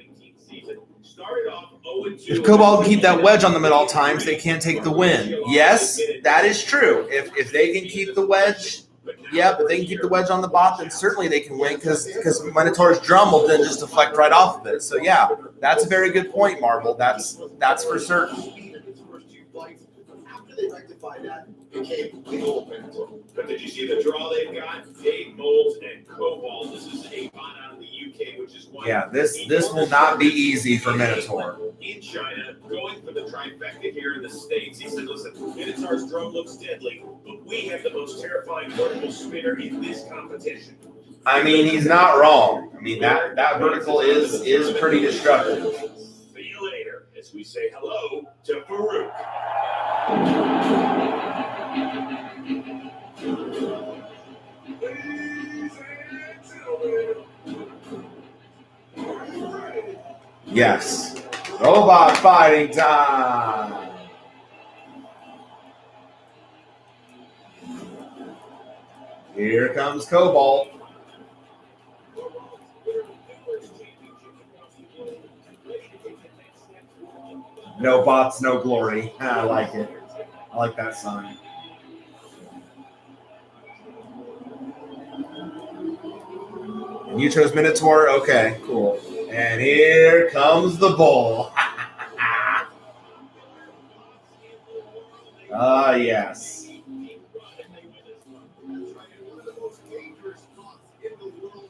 If Cobalt can keep that wedge on them at all times, they can't take the win. Yes, that is true. If they can keep the wedge, yeah, but they can keep the wedge on the bot, then certainly they can win, because Minotaur's drum will then just deflect right off of it. So yeah, that's a very good point, Marvel. That's for certain. After they rectified that, it came the whole Minotaur. But did you see the draw they've got? Dave Moulds and Cobalt. This is a bot out of the UK, which is why. Yeah, this will not be easy for Minotaur. In China, going for the trifecta here in the States. He said, listen, Minotaur's drum looks deadly, but we have the most terrifying vertical spinner in this competition. I mean, he's not wrong. I mean, that vertical is pretty destructive. See you later, as we say hello to Farouk. Yes. Robot fighting time. Here comes Cobalt. No bots, no glory. I like it. I like that sign. And you chose Minotaur? Okay, cool. And here comes the bull. Ah, yes.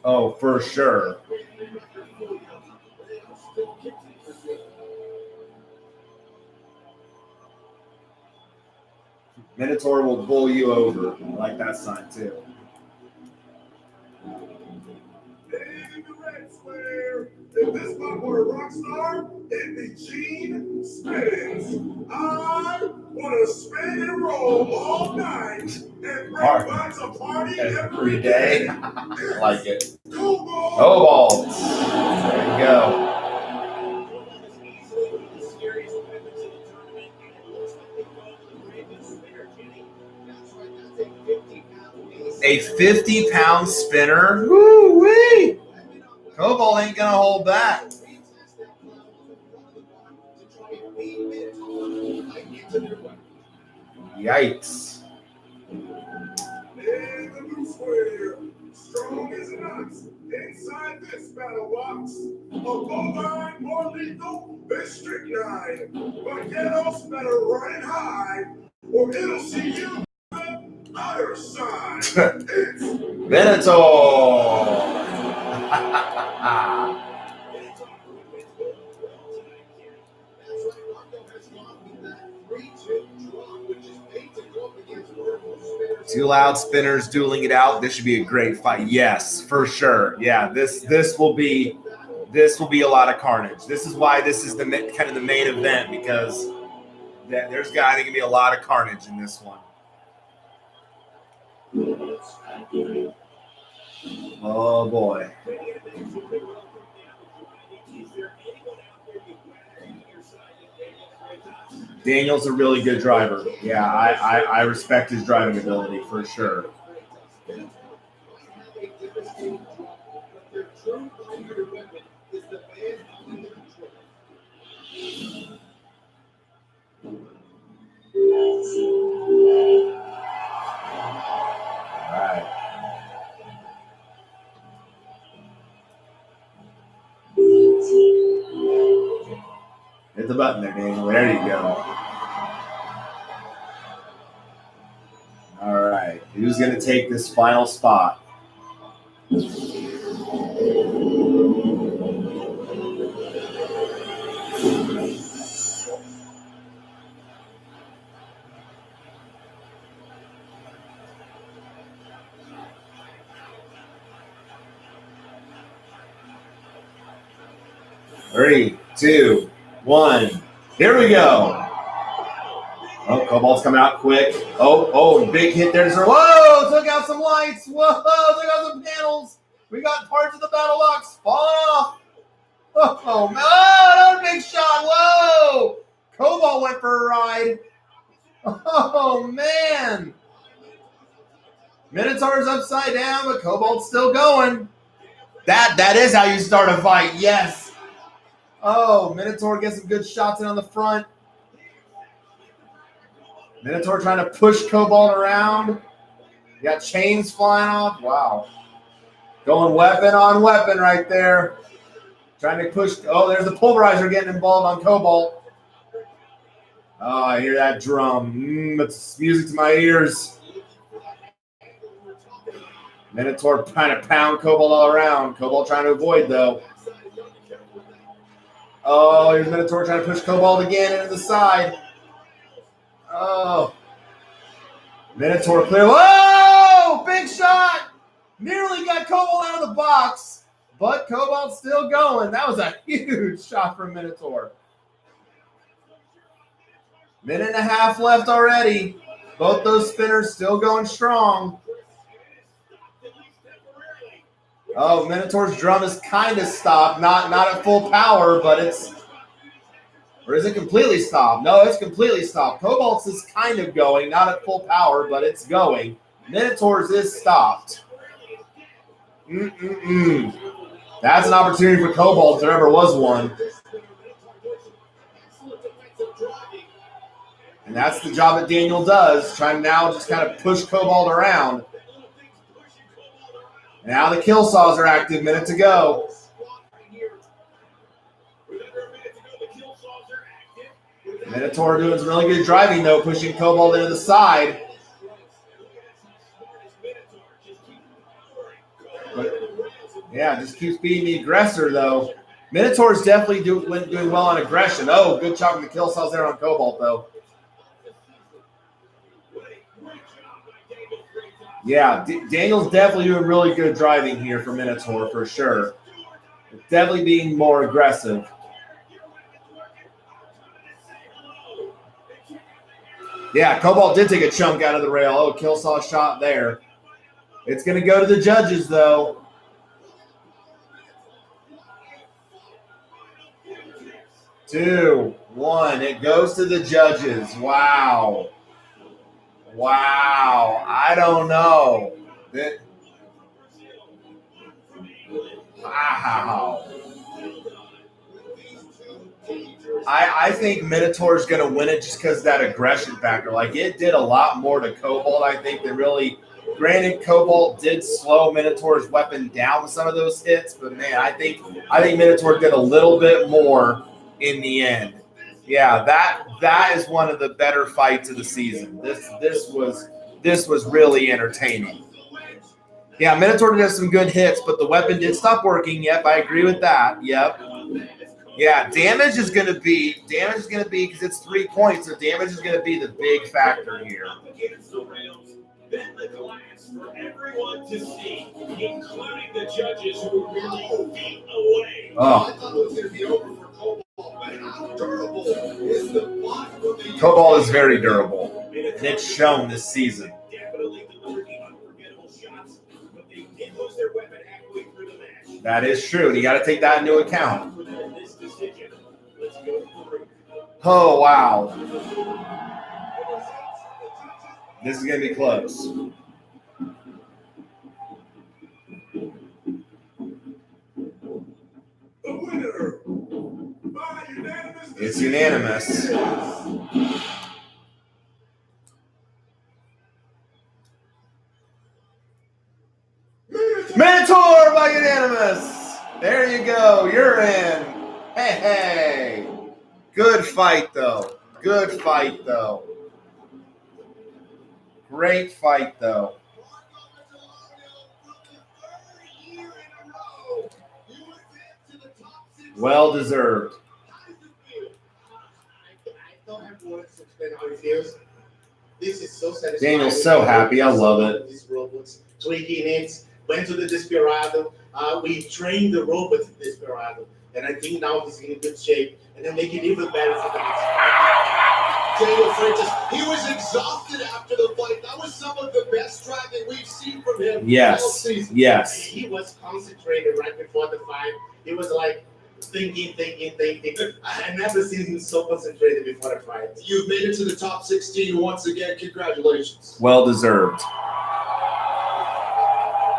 Oh, for sure. Minotaur will bull you over. I like that sign too. In the red square, if this spot were a rock star, it'd be Gene Spins. I want to spin and roll all night and bring lots of party every day. I like it. Cobalt. Cobalt. There you go. A 50-pound spinner. Woo-wee! Cobalt ain't gonna hold back. Yikes. In the blue square, strong as an ox. Inside this BattleBots, a bovine more lethal than strychnine. But ghettos better run it high, or it'll see you on the other side. It's Minotaur. Two loud spinners dueling it out. This should be a great fight. Yes, for sure. Yeah, this will be a lot of carnage. This is why this is the kind of the main event, because there's I think gonna be a lot of carnage in this one. Oh boy. Daniel's a really good driver. Yeah, I respect his driving ability for sure. All right. Hit the button there, Daniel. There you go. All right. Who's going to take this final spot? 3, 2, 1. Here we go. Oh, Cobalt's coming out quick. Oh, big hit there. Whoa, took out some lights. Whoa, took out some panels. We got parts of the BattleBots falling off. Oh, no, that was a big shot. Whoa. Cobalt went for a ride. Oh, man. Minotaur's upside down, but Cobalt's still going. That is how you start a fight. Yes. Oh, Minotaur gets some good shots in on the front. Minotaur trying to push Cobalt around. You got chains flying off. Wow. Going weapon on weapon right there. Trying to push. Oh, there's the pulverizer getting involved on Cobalt. Oh, I hear that drum. It's music to my ears. Minotaur trying to pound Cobalt all around. Cobalt trying to avoid, though. Oh, here's Minotaur trying to push Cobalt again into the side. Oh. Minotaur clear. Whoa! Big shot! Nearly got Cobalt out of the box, but Cobalt's still going. That was a huge shot from Minotaur. Minute and a half left already. Both those spinners still going strong. Oh, Minotaur's drum is kind of stopped. Not at full power, but it's... Or is it completely stopped? No, it's completely stopped. Cobalt's is kind of going. Not at full power, but it's going. Minotaur's is stopped. That's an opportunity for Cobalt if there ever was one. And that's the job that Daniel does, trying to now just kind of push Cobalt around. Now the kill saws are active, minute to go. Minotaur doing some really good driving, though, pushing Cobalt into the side. But, yeah, just keeps being the aggressor, though. Minotaur's definitely doing well on aggression. Oh, good job with the kill saws there on Cobalt, though. Yeah, Daniel's definitely doing really good driving here for Minotaur for sure. Definitely being more aggressive. Yeah, Cobalt did take a chunk out of the rail. Oh, kill saw shot there. It's going to go to the judges, though. Two, one. It goes to the judges. Wow. Wow. I don't know. Wow. I think Minotaur's going to win it just because of that aggression factor. Like, it did a lot more to Cobalt, I think, than really. Granted, Cobalt did slow Minotaur's weapon down with some of those hits, but man, I think Minotaur did a little bit more in the end. Yeah, that is one of the better fights of the season. This was really entertaining. Yeah, Minotaur did have some good hits, but the weapon did stop working. Yep, I agree with that. Yep. Yeah, damage is going to be because it's 3 points, so damage is going to be the big factor here. Then the glass for everyone to see, including the judges who were really feet away. Oh. I thought it was going to be over for Cobalt, but how durable is the bot from the Cobalt is very durable, and it's shown this season. Definitely delivered unforgettable shots, but they did lose their weapon halfway through the match. That is true, and you got to take that into account. Oh, wow. This is going to be close. It's unanimous. Minotaur by unanimous. There you go. You're in. Hey. Good fight, though. Good fight, though. Great fight, though. Well deserved. This is so satisfying. Daniel's so happy. I love it. These robots tweaking it. Went to the Desperado. We trained the robot in Desperado, and I think now he's in good shape, and then make it even better for the next fight. Daniel Freitas, he was exhausted after the fight. That was some of the best driving we've seen from him all season. Yes. He was concentrated right before the fight. He was like thinking. I never seen him so concentrated before the fight. You've made it to the top 16 once again. Congratulations. Well deserved.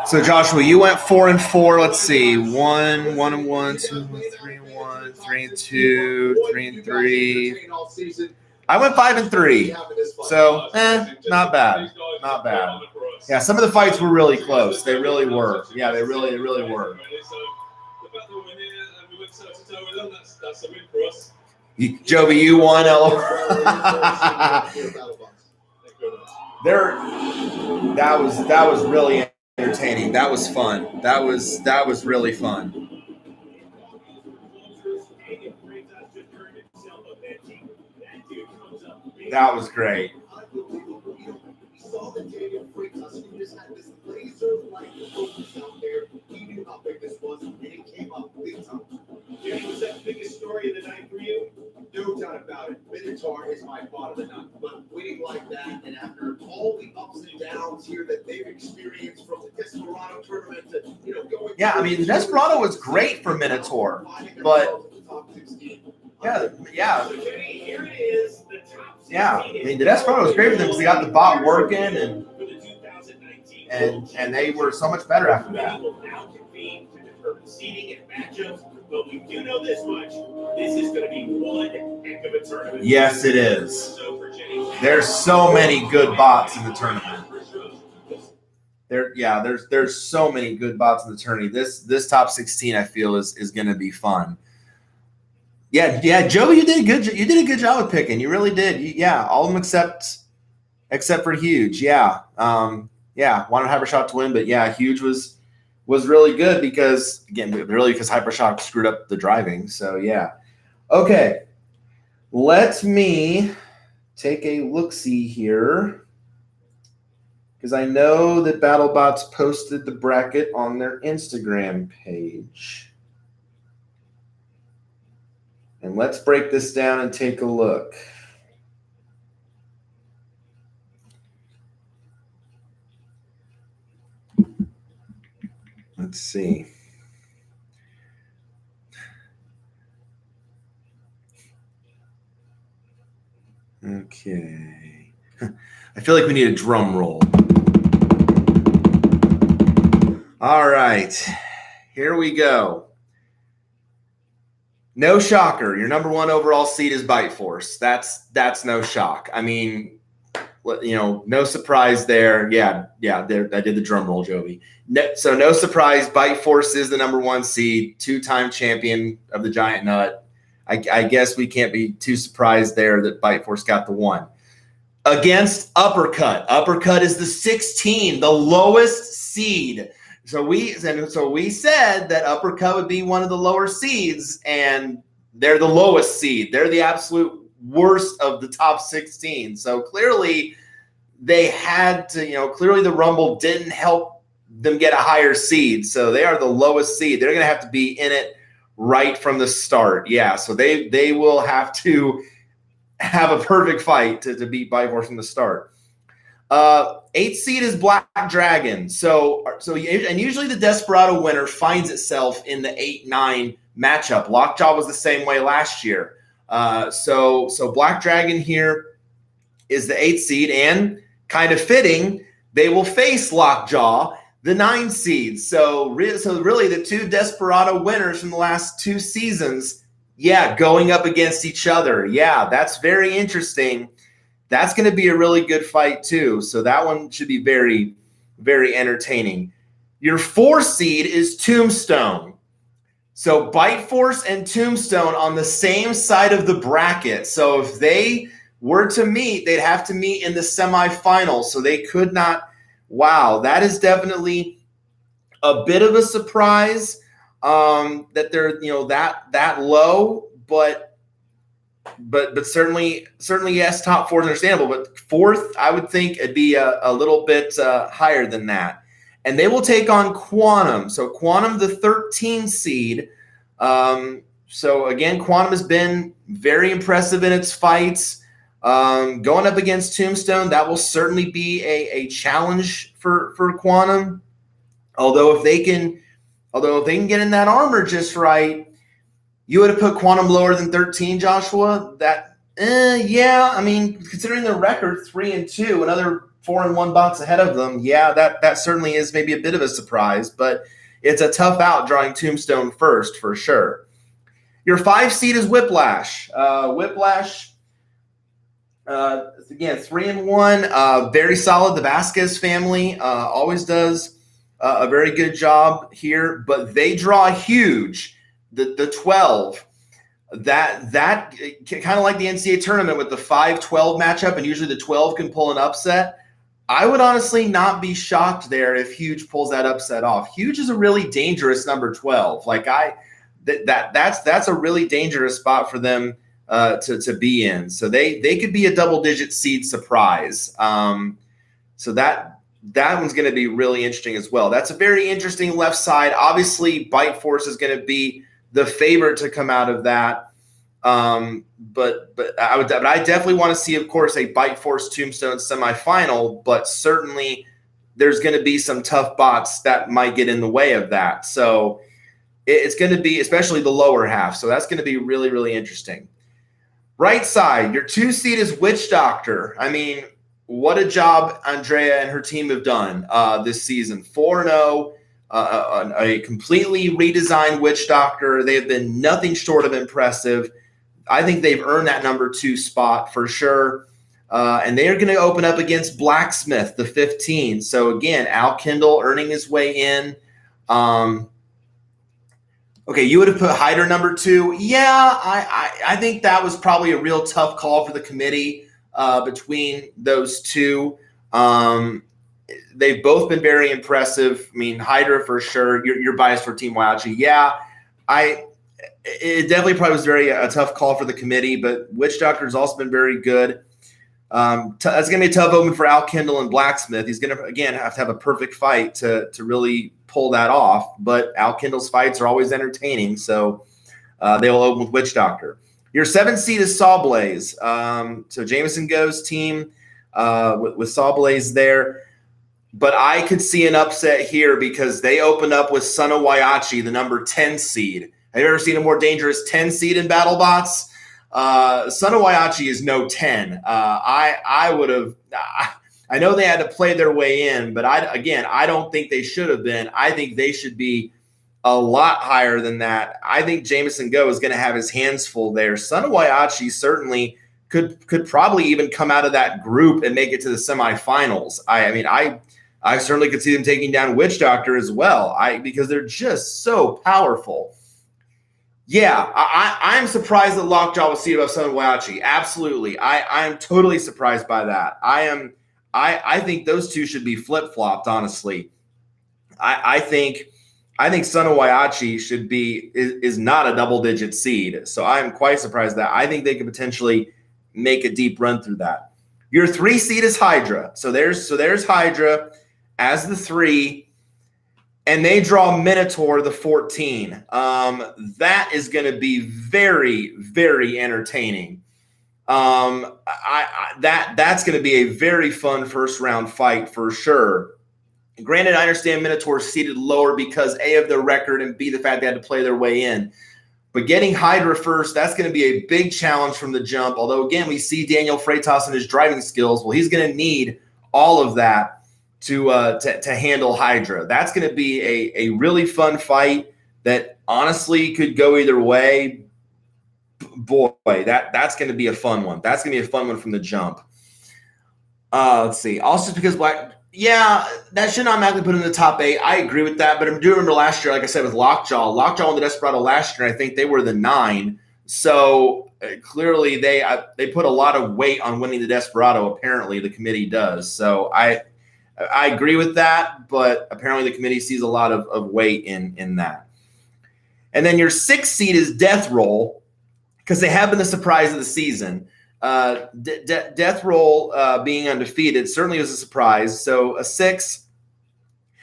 So Joshua, you went 4-4. Let's see, 1-1, 2-3-1, 3-2, 3-3. I went 5-3. So, not bad. Not bad. Yeah, some of the fights were really close. They really were. Yeah, they really were. Jovi, you won. That was really entertaining. That was fun. That was really fun. That was great. Yeah, was that the biggest story of the night for you? No doubt about it. Minotaur is my thought of the night. But winning like that, and after all the ups and downs here that they've experienced from the Desperado tournament to, going. Yeah, I mean, the Desperado was great for Minotaur, but yeah. Yeah, I mean, the Desperado was great for them because they got the bot working and they were so much better after that. But we do know this much. This is going to be one heck of a tournament. Yes, it is. There's so many good bots in the tournament. There's so many good bots in the tournament. This top 16, I feel, is going to be fun. Yeah, Joe, you did a good job of picking. You really did. All of them except for Huge. Wanted Hypershock to win, but Huge was really good because Hypershock screwed up the driving. So okay. Let me take a look-see here. because I know that BattleBots posted the bracket on their Instagram page. And let's break this down and take a look. Let's see. Okay. I feel like we need a drum roll. All right. Here we go. No shocker. Your number 1 overall seed is Bite Force. That's no shock. I mean, no surprise there. Yeah. There, I did the drum roll, Jovi. So no surprise. Bite Force is the number 1 seed, 2-time champion of the Giant Nut. I guess we can't be too surprised there that Bite Force got the 1. Against Uppercut. Uppercut is the 16, the lowest seed. So we said that Uppercut would be one of the lower seeds, and they're the lowest seed. They're the absolute worst of the top 16. So clearly they had to, clearly the Rumble didn't help them get a higher seed. So they are the lowest seed. They're going to have to be in it right from the start. Yeah, so they will have to have a perfect fight to beat Bite Force from the start. 8th seed is Black Dragon. So usually the Desperado winner finds itself in the 8-9 matchup. Lockjaw was the same way last year. So Black Dragon here is the 8th seed, and kind of fitting, they will face Lockjaw, the 9 seed. So really the 2 Desperado winners from the last 2 seasons, going up against each other. Yeah, that's very interesting. That's going to be a really good fight too. So that one should be very, very entertaining. Your 4 seed is Tombstone. So Bite Force and Tombstone on the same side of the bracket. So if they were to meet, they'd have to meet in the semifinals. So they could not. Wow, that is definitely a bit of a surprise that they're that low, but certainly yes, top 4 is understandable. But 4th, I would think it'd be a little bit higher than that. And they will take on Quantum. So Quantum, the 13 seed. So again, Quantum has been very impressive in its fights. Going up against Tombstone, that will certainly be a challenge for Quantum. Although if they can get in that armor just right, you would have put Quantum lower than 13, Joshua. I mean, considering their record 3-2, another 4-1 bots ahead of them. Yeah, that certainly is maybe a bit of a surprise, but it's a tough out drawing Tombstone first for sure. Your 5 seed is Whiplash. Whiplash. Again, 3-1, very solid. The Vasquez family always does a very good job here, but they draw huge. The 12, that kind of like the NCAA tournament with the 5-12 matchup, and usually the 12 can pull an upset. I would honestly not be shocked there if Huge pulls that upset off. Huge is a really dangerous number 12. That's a really dangerous spot for them to be in. So they could be a double-digit seed surprise. So that one's going to be really interesting as well. That's a very interesting left side. Obviously, Bite Force is going to be the favorite to come out of that. But I definitely want to see, of course, a Bite Force Tombstone semifinal, but certainly there's going to be some tough bots that might get in the way of that. So it's going to be, especially the lower half. So that's going to be really, really interesting. Right side, your 2 seed is Witch Doctor. I mean, what a job Andrea and her team have done this season. 4-0, a completely redesigned Witch Doctor. They have been nothing short of impressive. I think they've earned that number 2 spot for sure. And they are going to open up against Blacksmith, the 15. So again, Al Kindle earning his way in. Okay, you would have put Hyder number 2. Yeah, I think that was probably a real tough call for the committee between those 2. They've both been very impressive. I mean, Hyder for sure. You're biased for Team Waiachi. Yeah, it definitely probably was a tough call for the committee, but Witch Doctor has also been very good. That's going to be a tough open for Al Kendall and Blacksmith. He's going to, again, have to have a perfect fight to really pull that off. But Al Kendall's fights are always entertaining, so they will open with Witch Doctor. Your 7th seed is Sawblaze. So Jameson goes team with Sawblaze there. But I could see an upset here because they opened up with Son of Waiachi, the number 10 seed. Have you ever seen a more dangerous 10 seed in BattleBots? Son of Waiachi is no 10. I would have. I know they had to play their way in, but I don't think they should have been. I think they should be a lot higher than that. I think Jameson Go is going to have his hands full there. Son of Waiachi certainly could probably even come out of that group and make it to the semifinals. I certainly could see them taking down Witch Doctor as well. Because they're just so powerful. Yeah, I'm surprised that Lockjaw was seated above Son of Waiachi. Absolutely. I'm totally surprised by that. I think those two should be flip-flopped, honestly. I think Son of Waiachi is not a double-digit seed. So I'm quite surprised that. I think they could potentially make a deep run through that. Your 3 seed is Hydra. So there's Hydra as the 3. And they draw Minotaur, the 14. That is going to be very, very entertaining. That's going to be a very fun first round fight for sure. Granted, I understand Minotaur seated lower because A, of their record, and B, the fact they had to play their way in. But getting Hydra first, that's going to be a big challenge from the jump. Although, again, we see Daniel Freitas and his driving skills. Well, he's going to need all of that to handle Hydra. That's going to be a really fun fight that honestly could go either way. Boy, that's going to be a fun one. That's going to be a fun one from the jump. Let's see. Also, because that should not automatically put in the top 8. I agree with that, but I do remember last year, like I said, with Lockjaw won the Desperado last year. I think they were the 9. So clearly they put a lot of weight on winning the Desperado. Apparently, the committee does. So I agree with that, but apparently the committee sees a lot of weight in that. And then your 6th seed is Death Roll, because they have been the surprise of the season. Death Roll being undefeated certainly was a surprise. So a 6.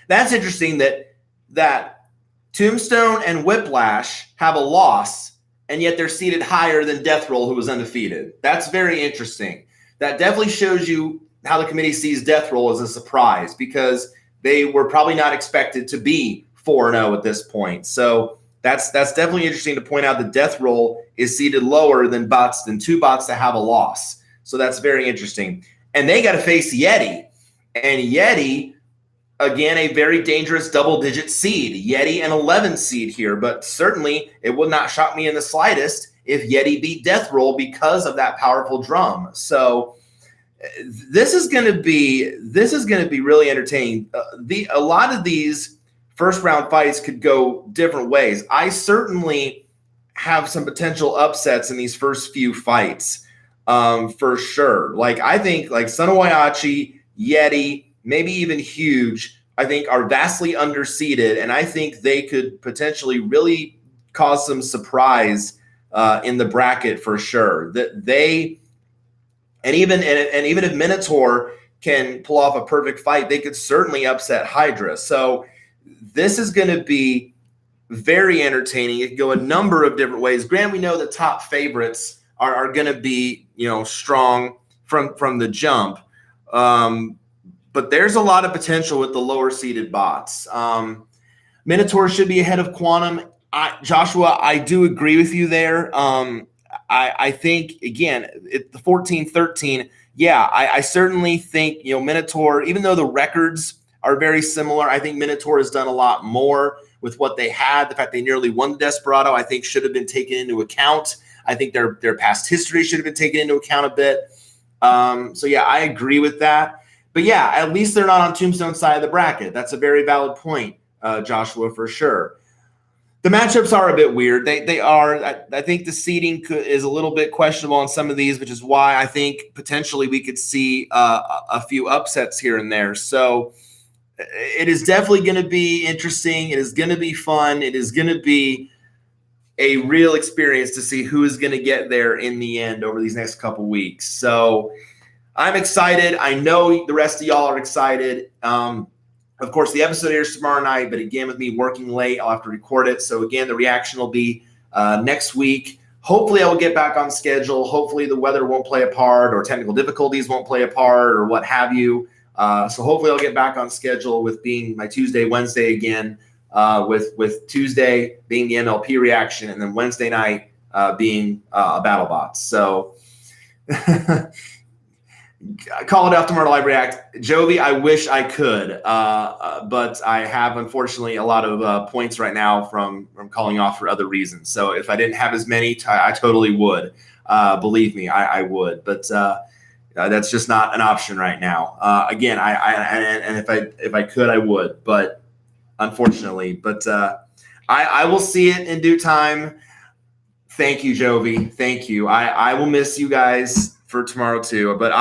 That's interesting that Tombstone and Whiplash have a loss, and yet they're seated higher than Death Roll, who was undefeated. That's very interesting. That definitely shows you how the committee sees Death Roll as a surprise, because they were probably not expected to be 4-0 at this point. So that's definitely interesting to point out that Death Roll is seated lower than 2 bots that have a loss. So that's very interesting. And they got to face Yeti. And Yeti, again, a very dangerous double-digit seed. Yeti an 11 seed here, but certainly it would not shock me in the slightest if Yeti beat Death Roll because of that powerful drum. So this is going to be really entertaining. A lot of these first round fights could go different ways. I certainly have some potential upsets in these first few fights, for sure. I think Son of Waiachi, Yeti, maybe even Huge, I think are vastly underseeded, and I think they could potentially really cause some surprise in the bracket for sure. And even if Minotaur can pull off a perfect fight, they could certainly upset Hydra. So this is going to be very entertaining. It can go a number of different ways. Granted, we know the top favorites are going to be strong from the jump, but there's a lot of potential with the lower seeded bots. Minotaur should be ahead of Quantum. Joshua, I do agree with you there. I think, again, the 14-13, I certainly think, Minotaur, even though the records are very similar, I think Minotaur has done a lot more with what they had. The fact they nearly won the Desperado, I think, should have been taken into account. I think their past history should have been taken into account a bit. I agree with that. But, at least they're not on Tombstone's side of the bracket. That's a very valid point, Joshua, for sure. The matchups are a bit weird. They are. I think the seeding is a little bit questionable on some of these, which is why I think potentially we could see a few upsets here and there. So it is definitely going to be interesting. It is going to be fun. It is going to be a real experience to see who is going to get there in the end over these next couple weeks. So I'm excited. I know the rest of y'all are excited. Of course, the episode airs tomorrow night, but again, with me working late, I'll have to record it. So again, the reaction will be next week. Hopefully I will get back on schedule. Hopefully the weather won't play a part or technical difficulties won't play a part or what have you. So hopefully I'll get back on schedule with being my Tuesday, Wednesday again, with Tuesday being the MLP reaction and then Wednesday night being BattleBots. So call it after tomorrow live react. Jovi, I wish I could, but I have unfortunately a lot of points right now from calling off for other reasons. So if I didn't have as many, I totally would. Believe me, I would. But that's just not an option right now. Again, and if I could, I would. But unfortunately, but I will see it in due time. Thank you, Jovi. Thank you. I will miss you guys for tomorrow too, but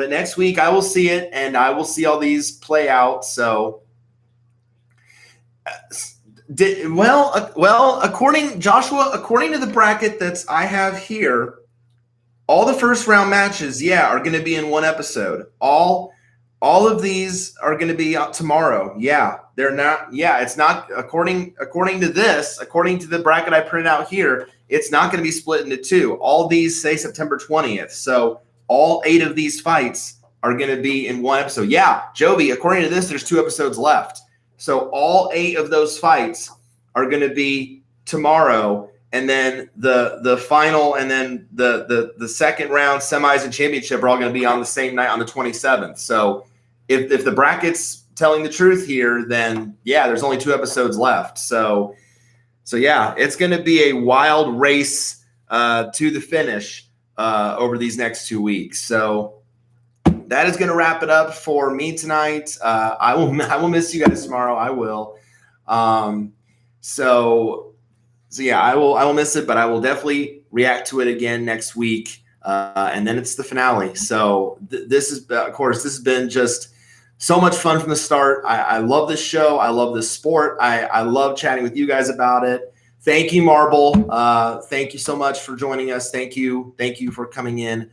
next week I will see it and I will see all these play out. So according to the bracket that I have here, all the first round matches, are going to be in one episode. All of these are going to be tomorrow. Yeah, they're not. Yeah, it's not according to this. According to the bracket I printed out here, it's not going to be split into two. All these say September 20th. So all 8 of these fights are going to be in one episode. Yeah, Jovi, according to this, there's 2 episodes left. So all 8 of those fights are going to be tomorrow. And then the final and then the second round semis and championship are all going to be on the same night on the 27th. So if the bracket's telling the truth here, then there's only 2 episodes left. So it's going to be a wild race to the finish over these next 2 weeks. So that is going to wrap it up for me tonight. I will miss you guys tomorrow. I will. So I will miss it, but I will definitely react to it again next week. And then it's the finale. So this has been just so much fun from the start. I love this show. I love this sport. I love chatting with you guys about it. Thank you, Marble. Thank you so much for joining us. Thank you for coming in.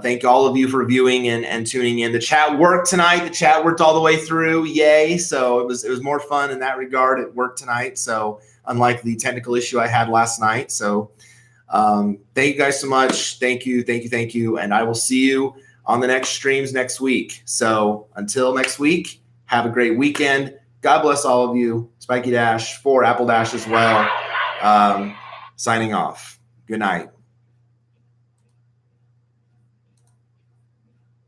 Thank all of you for viewing and tuning in. The chat worked tonight. The chat worked all the way through. Yay. So it was more fun in that regard. It worked tonight. So unlike the technical issue I had last night. So thank you guys so much. Thank you. And I will see you on the next streams next week. So until next week, have a great weekend. God bless all of you. Spiky Dash for Apple Dash as well. Signing off. Good night.